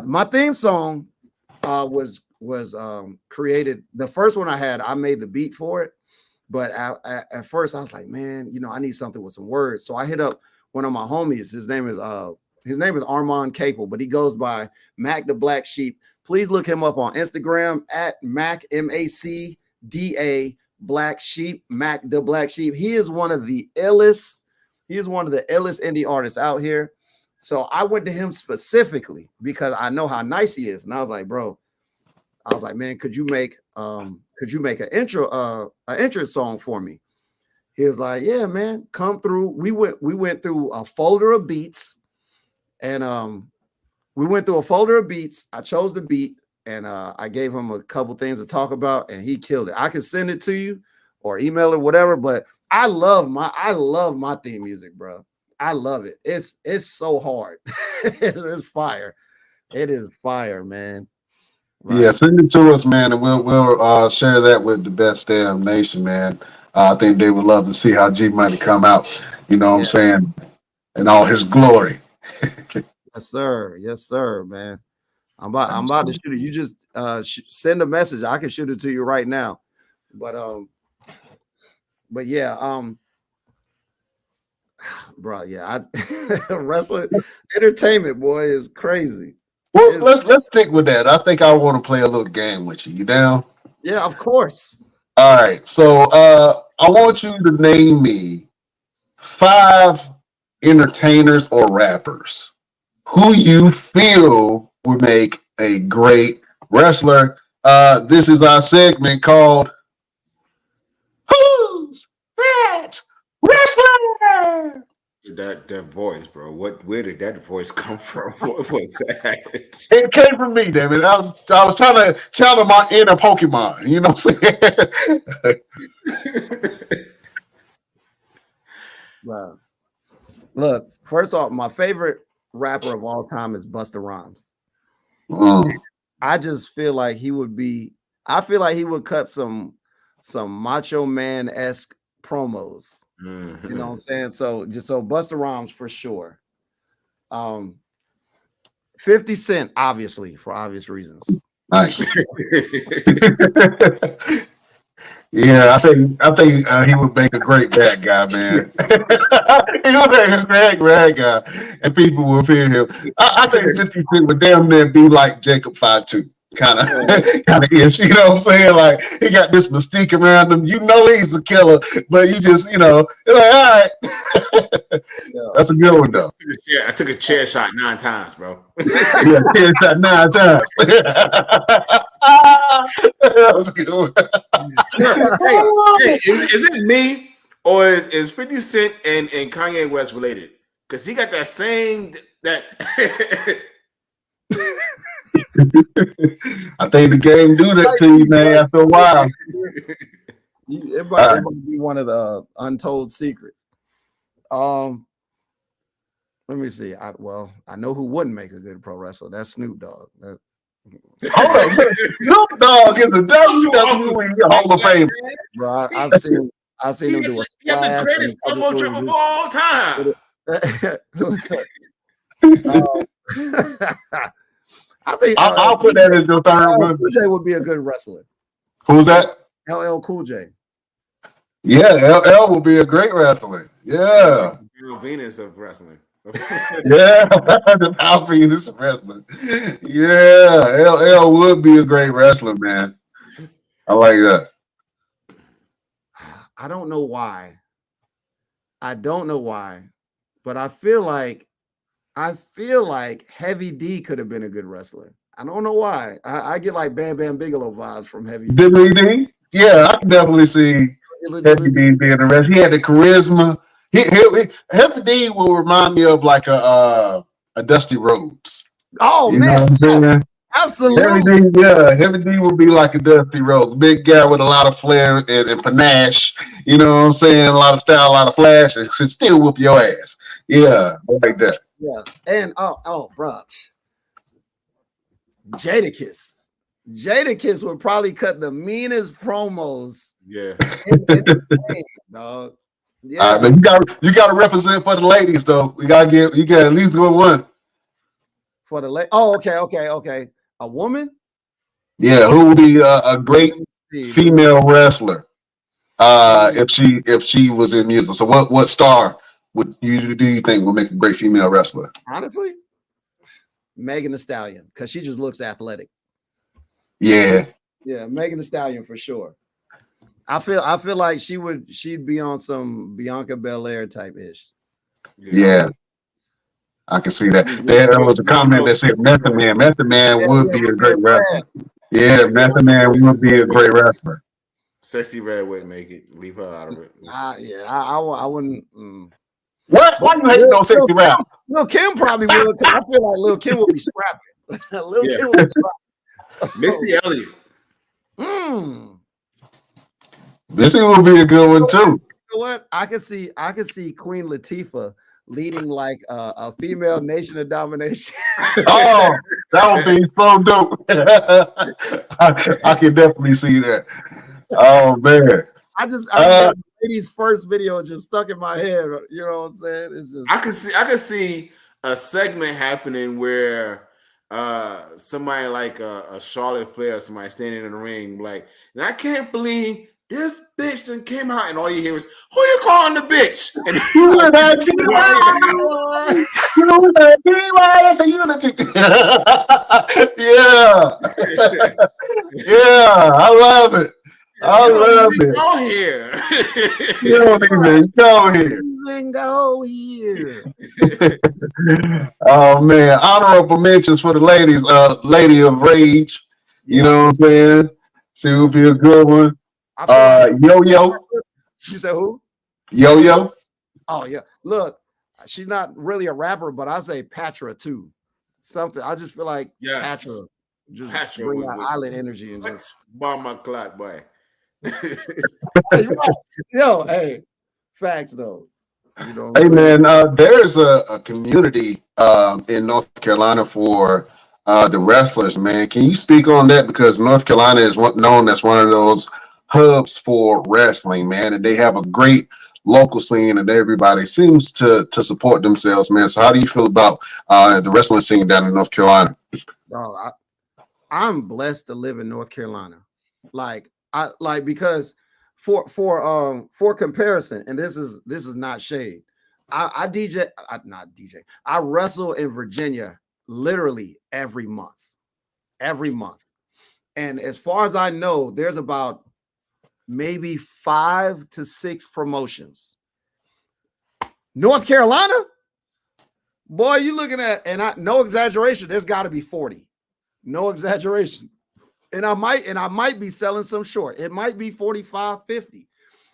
My theme song was created. The first one I had, I made the beat for it, but at first I was like, man, you know, I need something with some words. So I hit up one of my homies. His name is Armand Capel, but he goes by Mac the Black Sheep. Please look him up on Instagram at Mac MACDA Black Sheep, Mac the Black Sheep. He is one of the illest indie artists out here. So I went to him specifically because I know how nice he is. And I was like, bro, man, could you make an intro song for me? He was like, yeah, man, come through. We went through a folder of beats, and I chose the beat, and I gave him a couple things to talk about, and he killed it. I can send it to you or email it, whatever, but I love my theme music, bro. I love it. It's so hard. It's fire. It is fire, man. Right. Yeah, send it to us, man, and we'll share that with the Best Damn Nation, man. I think they would love to see how G Money come out. You know what I'm saying? in all his glory. Yes, sir, man. I'm about to shoot it. You just send a message. I can shoot it to you right now. But yeah, bro, yeah, wrestling entertainment, boy, is crazy. Well, let's stick with that. I think I want to play a little game with you. You down? Yeah, of course. All right. So I want you to name me 5 entertainers or rappers who you feel would make a great wrestler. This is our segment called Who's That Wrestler? That voice, bro. Where did that voice come from? What was that? It came from me, damn it. I was trying to channel my inner Pokemon. You know what I'm saying? Wow. Look, first off, my favorite rapper of all time is Busta Rhymes. I just feel like he would be. I feel like he would cut some Macho Man-esque promos. Mm-hmm. You know what I'm saying? So Busta Rhymes for sure. 50 Cent, obviously, for obvious reasons. Nice. Yeah, I think he would make a great bad guy, man. He would make a great bad guy, and people will fear him. I think 50 Cent would damn near be like Jacob 5'2", kind of ish. You know what I'm saying? Like he got this mystique around him. You know he's a killer, but you just you're like, all right. That's a good one though. Yeah, I took a chair shot 9 times, bro. Yeah, chair shot 9 times. That was a good one. Hey, is it me or is 50 Cent and Kanye West related? Because he got that same that. I think the game do that to you, man. After a while, It might be one of the untold secrets. Let me see. I know who wouldn't make a good pro wrestler. That's Snoop Dogg. Hold on, Snoop Dogg is a WWE Hall of Fame. Bro, I've seen him do a He had the greatest elbow trip of all time. I think I'll put that as your third one. Cool J would be a good wrestler. Who's that? LL Cool J. Yeah, LL will be a great wrestler. Yeah. Venus of wrestling. Yeah, the Al Venus of wrestling. Yeah, LL would be a great wrestler, man. I like that. I don't know why, but I feel like Heavy D could have been a good wrestler. I don't know why. I get like Bam Bam Bigelow vibes from Heavy D. D? Yeah, I can definitely see Heavy D being a wrestler. He had the charisma. Heavy D will remind me of like a Dusty Rhodes. Oh, you man. Know what I'm saying? Absolutely. Heavy D will be like a Dusty Rhodes. Big guy with a lot of flair and panache. You know what I'm saying? A lot of style, a lot of flash, and still whoop your ass. Yeah, like that. Yeah. And bro. Jadakiss would probably cut the meanest promos. Yeah. In the game, dog. Yeah. But you got to represent for the ladies though. You got at least one. For the okay. A woman? Yeah, who would be a great female wrestler if she was in music? So what star do you think would make a great female wrestler? Honestly, Megan Thee Stallion, because she just looks athletic. Yeah, Megan Thee Stallion for sure. I feel like she'd be on some Bianca Belair type ish. Yeah. I can see that. There was a comment that says Method Man. Method Man would be a great wrestler. Yeah, Method Man would be a great wrestler. Sexy Red wouldn't make it. Leave her out of it. I wouldn't. What? Why you hating on Sexy Red? Lil Kim probably would. I feel like Lil Kim would be scrapping. Kim would be scrapping. Missy Elliott. Missy would be a good one too. You know what? I could see Queen Latifah leading like a female Nation of Domination. Oh, that would be so dope. I can definitely see that. Oh man. I lady's first video just stuck in my head. You know what I'm saying? It's just I could see a segment happening where somebody like a Charlotte Flair, somebody standing in the ring, like, and I can't believe this bitch then came out, and all you hear is, "Who you calling the bitch?" And yeah, I love it. I love it. Go here. You don't even go here. Even go here. Oh man, honorable mentions for the ladies. Lady of Rage. You know what I'm saying? She would be a good one. Yo-Yo. You said who? Yo-Yo. Oh yeah. Look, she's not really a rapper, but I say Patra too. Something. I just feel like Patra just bring that island energy and just bomb my clock, boy. Yo, hey, facts though. You know, hey man, there's a community in North Carolina for the wrestlers, man. Can you speak on that? Because North Carolina is known as one of those hubs for wrestling, man, and they have a great local scene, and everybody seems to support themselves, man. So how do you feel about the wrestling scene down in North Carolina? I'm blessed to live in North Carolina. Because for comparison, and this is not shade. I wrestle in Virginia literally every month. And as far as I know, there's about maybe 5 to 6 promotions. North Carolina, boy, you looking at, and no exaggeration, there's got to be 40. No exaggeration. And I might be selling some short. It might be 45, 50.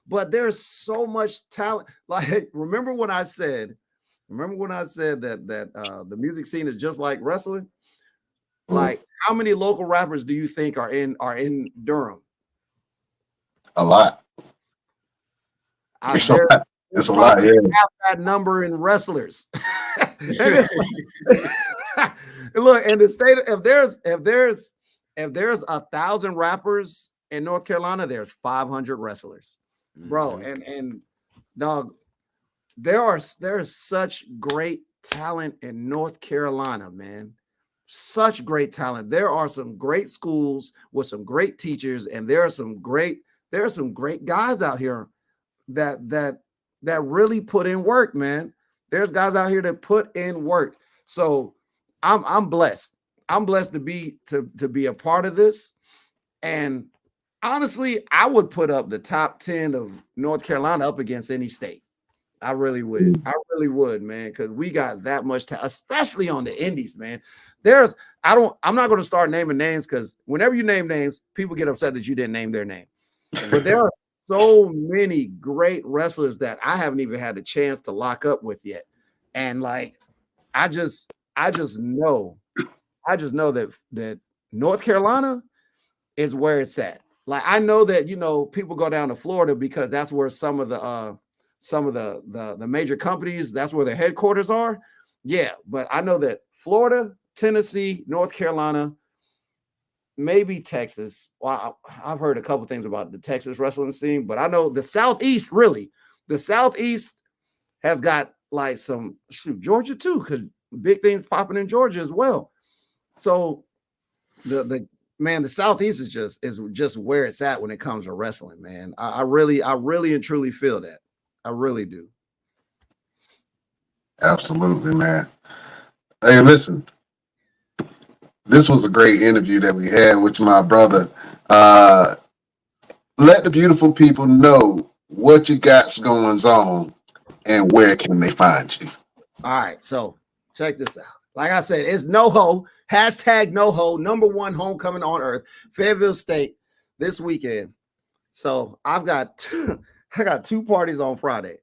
But there's so much talent. Like, remember when I said that the music scene is just like wrestling? Like, how many local rappers do you think are in Durham? A lot. It's a lot. Yeah. Have that number in wrestlers. Look, in the state, if there's 1,000 rappers in North Carolina, there's 500 wrestlers, bro. And dog, there's such great talent in North Carolina, man. Such great talent. There are some great schools with some great teachers, and there are some great guys out here that really put in work, man. There's guys out here that put in work. So I'm blessed. I'm blessed to be a part of this. And honestly, I would put up the top 10 of North Carolina up against any state. I really would. I really would, man, because we got that much talent, especially on the indies, man. I'm not going to start naming names, because whenever you name names, people get upset that you didn't name their name. But there are so many great wrestlers that I haven't even had the chance to lock up with yet. And like, I just know that North Carolina is where it's at. Like, I know that, people go down to Florida because that's where some of the major companies, that's where their headquarters are. Yeah, but I know that Florida, Tennessee, North Carolina, maybe Texas. Well, I've heard a couple things about the Texas wrestling scene, but I know the Southeast has got like some Georgia too, because big things popping in Georgia as well. So the Southeast is just where it's at when it comes to wrestling, man. I really and truly feel that. I really do. Absolutely, man. Hey, listen. This was a great interview that we had with my brother. Let the beautiful people know what you got going on and where can they find you. All right, so check this out. Like I said, it's NoHo, #NoHo, #1 homecoming on earth, Fayetteville State this weekend. So I got 2 parties on Friday.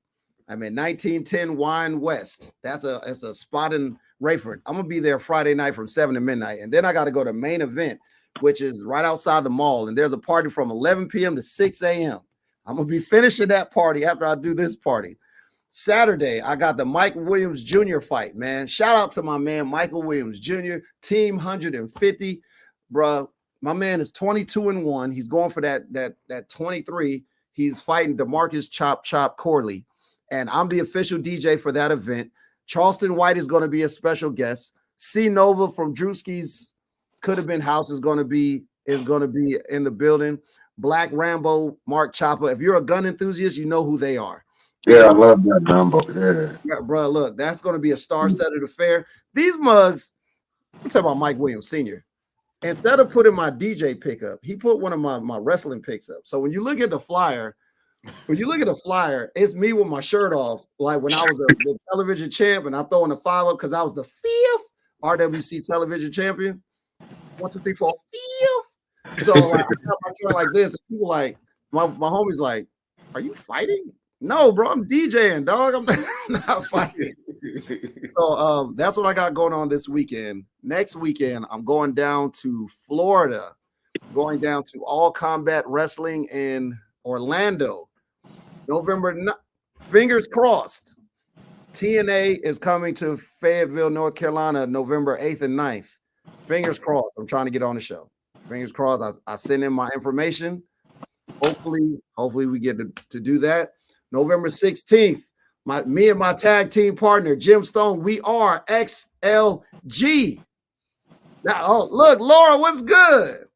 I'm at 1910 Wine West. It's a spot in Rayford. I'm gonna be there Friday night from 7 to midnight, and then I got to go to main event, which is right outside the mall. And there's a party from 11 p.m. to 6 a.m. I'm gonna be finishing that party after I do this party. Saturday, I got the Mike Williams Jr. fight, man. Shout out to my man Michael Williams Jr. Team 150, bro. My man is 22-1. He's going for that 23. He's fighting DeMarcus Chop Corley, and I'm the official DJ for that event. Charleston White is going to be a special guest. C Nova from Drewski's Could Have Been House is going to be in the building. Black Rambo, Mark Chopper. If you're a gun enthusiast, you know who they are. Yeah, I love that Rambo. Yeah, bro. Look, that's going to be a star-studded affair. These mugs. I'm talking about Mike Williams Sr. Instead of putting my DJ pick up, he put one of my wrestling picks up. So when you look at the flyer, it's me with my shirt off, like when I was the television champ, and I'm throwing the 5 up because I was the 5th RWC television champion. 1, 2, 3, 4, 5th. So like, I got my shirt like this, and people like my homie's like, "Are you fighting?" No, bro, I'm DJing, dog. I'm not fighting. So that's what I got going on this weekend. Next weekend, I'm going down to Florida, going down to All Combat Wrestling in Orlando. November, fingers crossed. TNA is coming to Fayetteville, North Carolina, November 8th and 9th. Fingers crossed. I'm trying to get on the show. Fingers crossed. I send in my information. Hopefully we get to do that. November 16th, me and my tag team partner, Jim Stone, we are XLG. Now, look, Laura, what's good?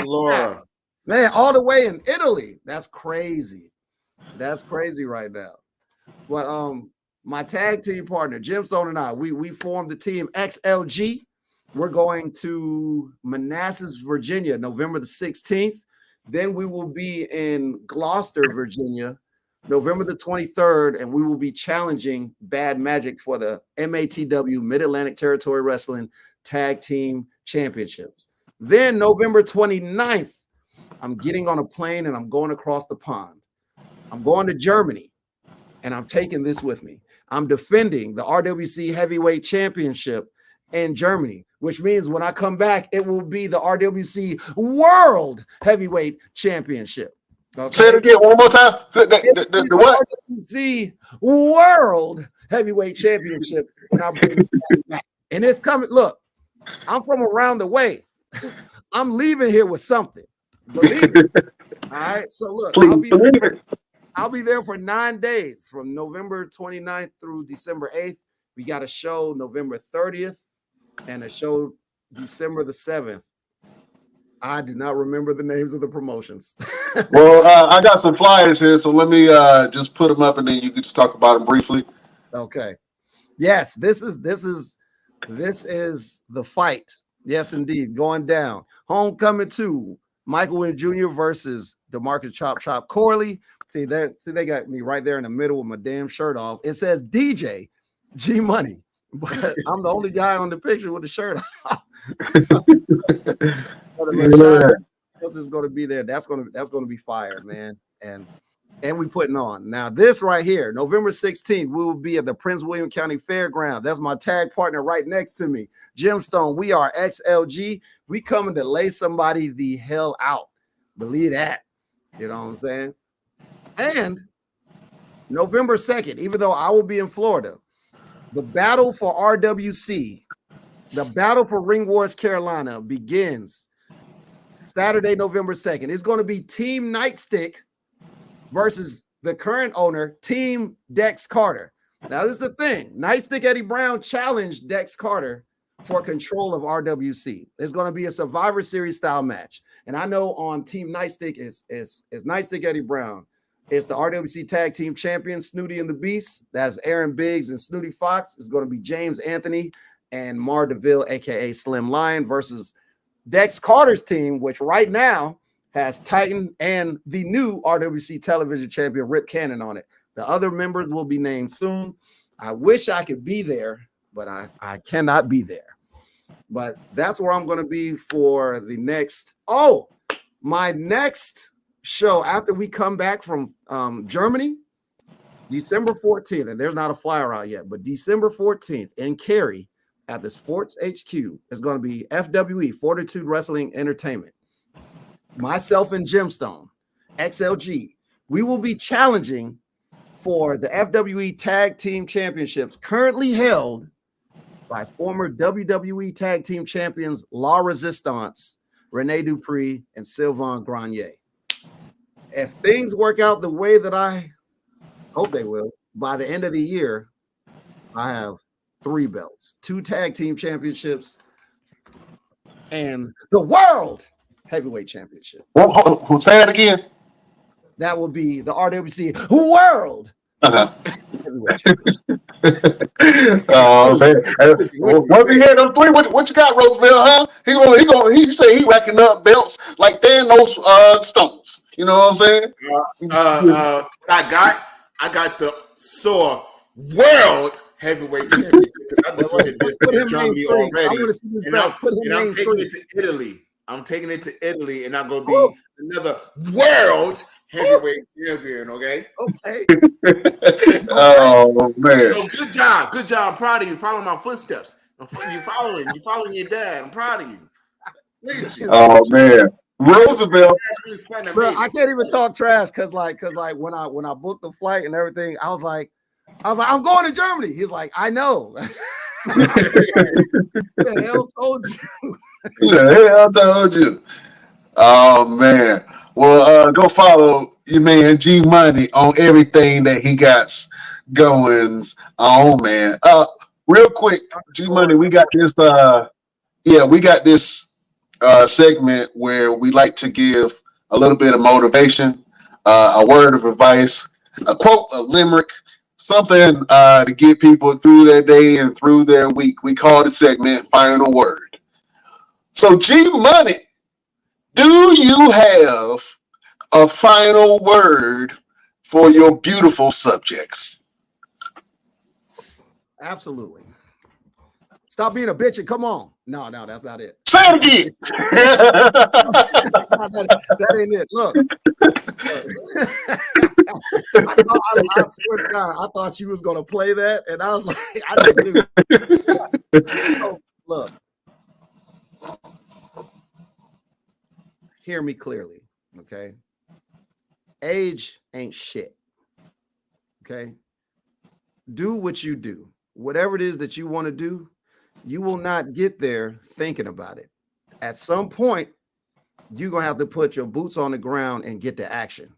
Laura. Man, all the way in Italy. That's crazy. That's crazy right now. But my tag team partner, Jim Stone, and I, we formed the team XLG. We're going to Manassas, Virginia, November the 16th. Then we will be in Gloucester, Virginia, November the 23rd, and we will be challenging Bad Magic for the MATW Mid-Atlantic Territory Wrestling Tag Team Championships. Then November 29th, I'm getting on a plane and I'm going across the pond. I'm going to Germany, and I'm taking this with me. I'm defending the RWC Heavyweight Championship in Germany, which means when I come back, it will be the RWC World Heavyweight Championship. Okay. Say it again one more time. The what? RWC World Heavyweight Championship. When I bring this back. And it's coming. Look, I'm from around the way. I'm leaving here with something. Believe it. All right. So look, I'll be there for 9 days from November 29th through December 8th. We got a show November 30th and a show December the 7th. I do not remember the names of the promotions. Well, I got some flyers here, so let me just put them up, and then you can just talk about them briefly. Okay. Yes, this is the fight. Yes, indeed, going down. Homecoming 2, Michael Wynn Jr. versus DeMarcus Chop Corley. See, they got me right there in the middle with my damn shirt off. It says DJ G Money, but I'm the only guy on the picture with the shirt off. Else is going to be there. That's going to be fire, man. And we putting on now. This right here, November 16th, we will be at the Prince William County Fairgrounds. That's my tag partner right next to me, Jim Stone. We are XLG. We coming to lay somebody the hell out. Believe that. You know what I'm saying? And November 2nd, even though I will be in Florida, the battle for RWC, the battle for Ring Wars Carolina begins Saturday, November 2nd. It's going to be Team Nightstick versus the current owner, Team Dex Carter. Now, this is the thing. Nightstick Eddie Brown challenged Dex Carter for control of RWC. It's going to be a Survivor Series style match. And I know on Team Nightstick is Nightstick Eddie Brown. It's the RWC Tag Team Champion, Snooty and the Beast. That's Aaron Biggs and Snooty Fox. It's going to be James Anthony and Mar DeVille, a.k.a. Slim Lion, versus Dex Carter's team, which right now has Titan and the new RWC television champion, Rip Cannon, on it. The other members will be named soon. I wish I could be there, but I cannot be there. But that's where I'm going to be for the next. Oh, my next show after we come back from Germany, December 14th, and there's not a flyer out yet, but December 14th in Cary at the Sports HQ is going to be FWE, Fortitude Wrestling Entertainment. Myself and Gemstone, XLG, we will be challenging for the FWE Tag Team Championships currently held by former WWE Tag Team Champions La Resistance, Rene Dupree, and Sylvain Grenier. If things work out the way that I hope they will, by the end of the year, I have 3 belts, 2 tag team championships, and the world heavyweight championship. Who say that again? That will be the RWC World Heavyweight Championship. Man. Once he hit them 3, what you got, Roosevelt? Huh? He say he racking up belts like Thanos stones. You know what I'm saying? I got the sore world heavyweight championship because I defended this in Germany already. I want to see this belt. I'm taking it to Italy. I'm taking it to Italy, and I'm gonna be another world heavyweight champion. Okay. Oh man. So good job. I'm proud of you. Following my footsteps. You following your dad. I'm proud of you. Look at you. Oh man. Roosevelt. Bro, I can't even talk trash because when I booked the flight and everything, I was like, I'm going to Germany. He's like, I know. The hell told you? The hell told you? Oh man. Well, go follow your man G Money on everything that he got going on, man. Real quick, G Money, we got this. We got this segment where we like to give a little bit of motivation, a word of advice, a quote, a limerick, something to get people through their day and through their week. We call the segment Final Word. So, G Money, do you have a final word for your beautiful subjects? Absolutely. Stop being a bitch and come on. No, that's not it. Say it again. that ain't it. Look. I swear to God, I thought you was going to play that, and I was like, I just knew. So, look. Hear me clearly, okay? Age ain't shit, okay? Do what you do. Whatever it is that you want to do, you will not get there thinking about it. At some point, you're going to have to put your boots on the ground and get to action.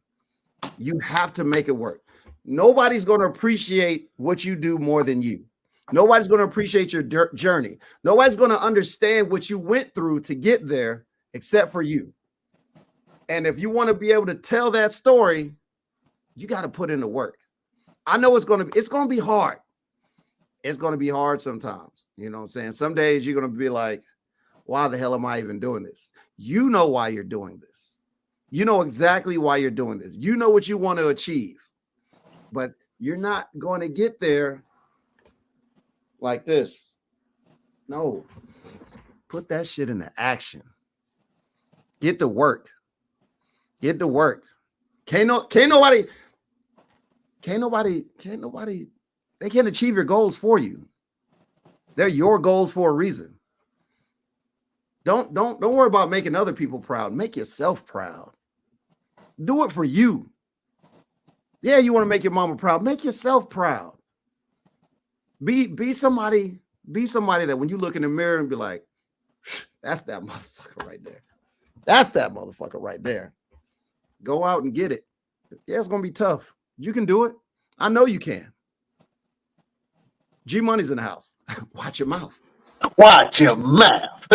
You have to make it work. Nobody's going to appreciate what you do more than you. Nobody's going to appreciate your journey. Nobody's going to understand what you went through to get there except for you. And if you want to be able to tell that story, you got to put in the work. I know it's going to be hard. It's going to be hard sometimes. You know what I'm saying? Some days you're going to be like, why the hell am I even doing this? You know why you're doing this. You know exactly why you're doing this. You know what you want to achieve, but you're not going to get there like this. No, put that shit into action. Get to work. Get to work. Can't nobody, they can't achieve your goals for you. They're your goals for a reason. Don't worry about making other people proud. Make yourself proud. Do it for you. Yeah, you want to make your mama proud. Make yourself proud. Be somebody that when you look in the mirror and be like, that's that motherfucker right there. That's that motherfucker right there. Go out and get it. Yeah, it's going to be tough. You can do it. I know you can. G Money's in the house. Watch your mouth. Watch your mouth.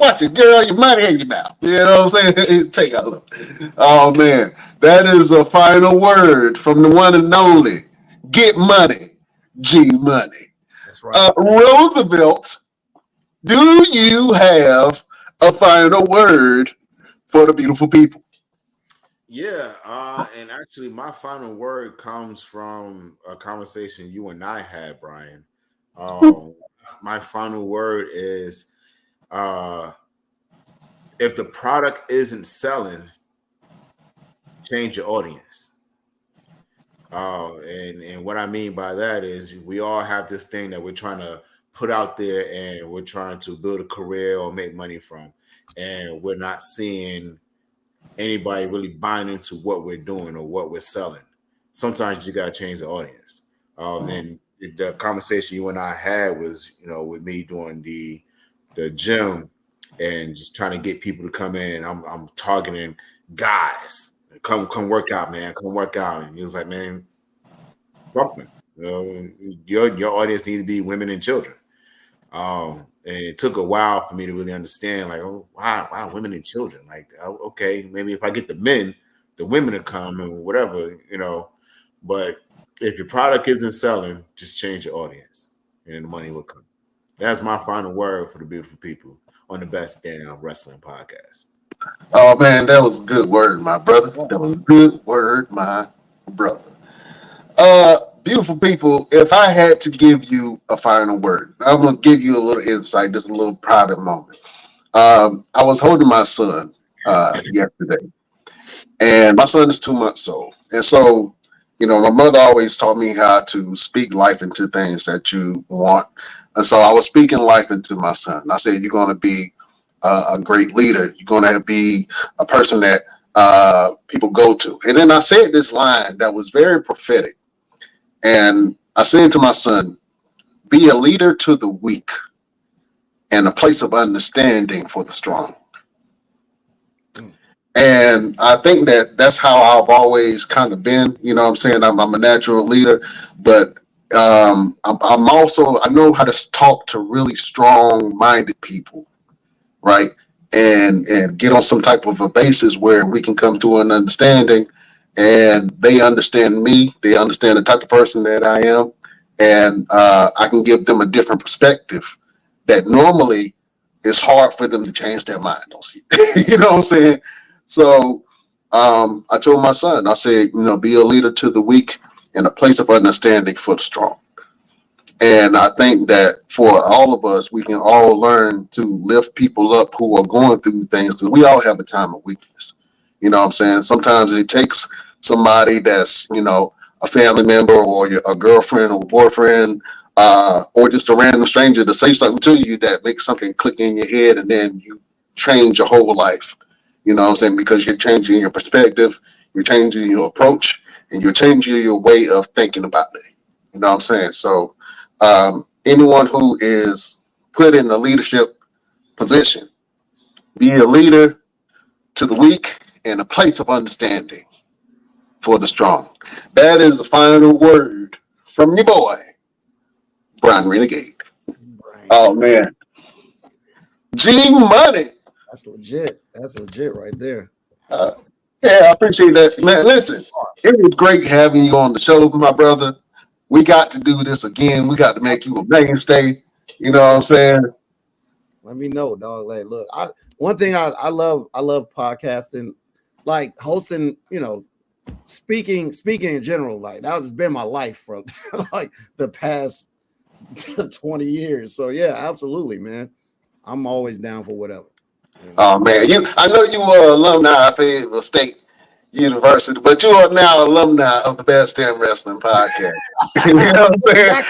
Watch your girl, your money in your mouth. You know what I'm saying? Take a look. Oh, man. That is a final word from the one and only Get Money, G Money. That's right. Roosevelt, do you have a final word for the beautiful people? Yeah, and actually, my final word comes from a conversation you and I had, Brian. My final word is, if the product isn't selling, change your audience. And what I mean by that is, we all have this thing that we're trying to put out there, and we're trying to build a career or make money from, and we're not seeing anybody really buying into what we're doing or what we're selling. Sometimes you gotta change the audience. And the conversation you and I had was, with me doing the gym and just trying to get people to come in. I'm targeting guys, come work out, man. Come work out. And he was like, man, fuck me. Your audience needs to be women and children. And it took a while for me to really understand, like, oh, wow, women and children. Like, okay, maybe if I get the men, the women will come and whatever, But if your product isn't selling, just change your audience, and the money will come. That's my final word for the beautiful people on the Best Damn Wrestling Podcast. Oh man, that was a good word, my brother. That was a good word, my brother. Beautiful people, if I had to give you a final word, I'm gonna give you a little insight, just a little private moment. I was holding my son yesterday, and my son is 2 months old. And so, my mother always taught me how to speak life into things that you want. And so I was speaking life into my son. I said, you're going to be a great leader. You're going to be a person that people go to. And then I said this line that was very prophetic. And I said to my son, be a leader to the weak and a place of understanding for the strong. And I think that's how I've always kind of been. I'm saying? I'm a natural leader, but I'm also, I know how to talk to really strong-minded people, right? And get on some type of a basis where we can come to an understanding, and they understand me. They understand the type of person that I am, and I can give them a different perspective that normally is hard for them to change their mind. You know what I'm saying? So I told my son, I said, be a leader to the weak and a place of understanding for the strong. And I think that for all of us, we can all learn to lift people up who are going through things, because we all have a time of weakness. You know what I'm saying? Sometimes it takes somebody that's, a family member or a girlfriend or boyfriend or just a random stranger to say something to you that makes something click in your head, and then you change your whole life. You know what I'm saying? Because you're changing your perspective, you're changing your approach, and you're changing your way of thinking about it. You know what I'm saying? So anyone who is put in a leadership position, be a leader to the weak and a place of understanding for the strong. That is the final word from your boy, Brian Renegade. Oh, man. G Money. That's legit. That's legit right there. Yeah, I appreciate that. Man, listen, it was great having you on the show, my brother. We got to do this again. We got to make you a mainstay. You know what I'm saying? Let me know, dog. Like, look, one thing I love podcasting, like hosting, speaking in general. Like that's been my life for like the past 20 years. So yeah, absolutely, man. I'm always down for whatever. Oh man, I know you were an alumni of Fayetteville State University, but you are now alumni of the Best Damn Wrestling Podcast. You know what I'm saying?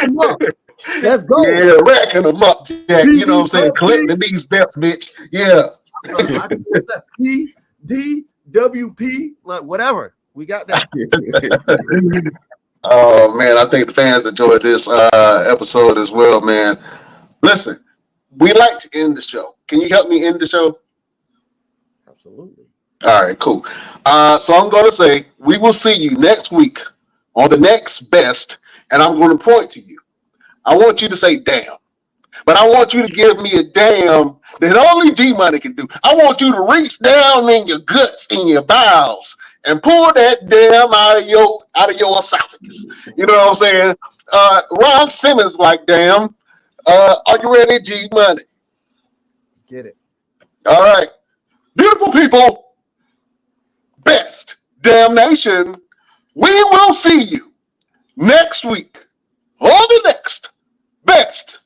Let's go. Yeah, racking them up, Jack. You know what I'm saying? Collecting these belts, bitch. Yeah. What's that? PDWP, like whatever. We got that. Oh man, I think the fans enjoyed this episode as well, man. Listen, we like to end the show. Can you help me end the show? Absolutely. All right, cool. So I'm going to say we will see you next week on the next best, and I'm going to point to you. I want you to say damn, but I want you to give me a damn that only G Money can do. I want you to reach down in your guts, in your bowels, and pull that damn out of your esophagus. You know what I'm saying? Ron Simmons like damn. Are you ready, G Money? Let's get it. All right. Beautiful people, Best Damnation. We will see you next week on the next Best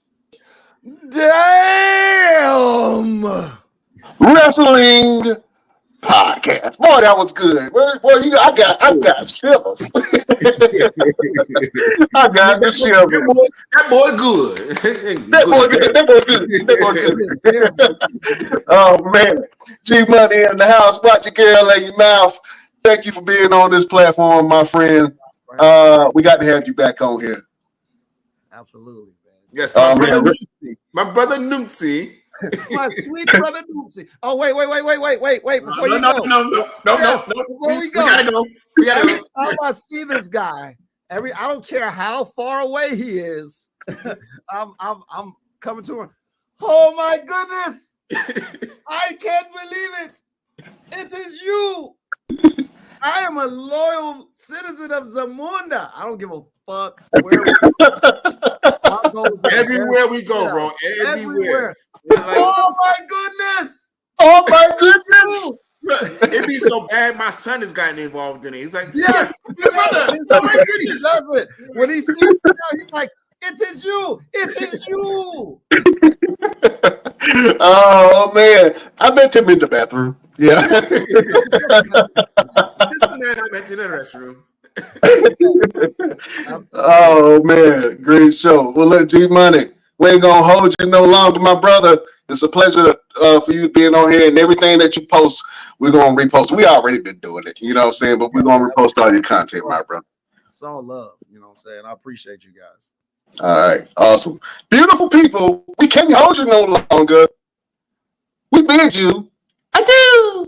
Damn Wrestling Podcast. Boy, that was good. Boy, I got shivers. I got the shivers. That boy good. That boy good. Oh man, G Money in the house. Watch your girl in your mouth. Thank you for being on this platform, my friend. We got to have you back on here. Absolutely, man. Yes, my brother Nunzi My sweet brother Doozy. Oh, wait. Before you go. No. Before we go. We gotta go. Time I see this guy, I don't care how far away he is. I'm coming to him. Oh my goodness. I can't believe it. It is you. I am a loyal citizen of Zamunda. I don't give a fuck where everywhere we go, bro. Everywhere. Like, oh my goodness. Oh my goodness. It'd be so bad. My son has gotten involved in it. He's like, yes, brother. Oh my goodness. Does it. When he sees it, he's like, it is you. It is you. Oh man, I met him in the bathroom. Yeah. Just the man I met in the restroom. Oh man, great show. Well, look, G Money, we ain't gonna hold you no longer, my brother. It's a pleasure for you being on here, and everything that you post, we're gonna repost. We already been doing it, you know what I'm saying? But we're gonna repost all your content, my brother. It's all love, you know what I'm saying? I appreciate you guys. All right, awesome. Beautiful people, we can't hold you no longer. We bid you adieu.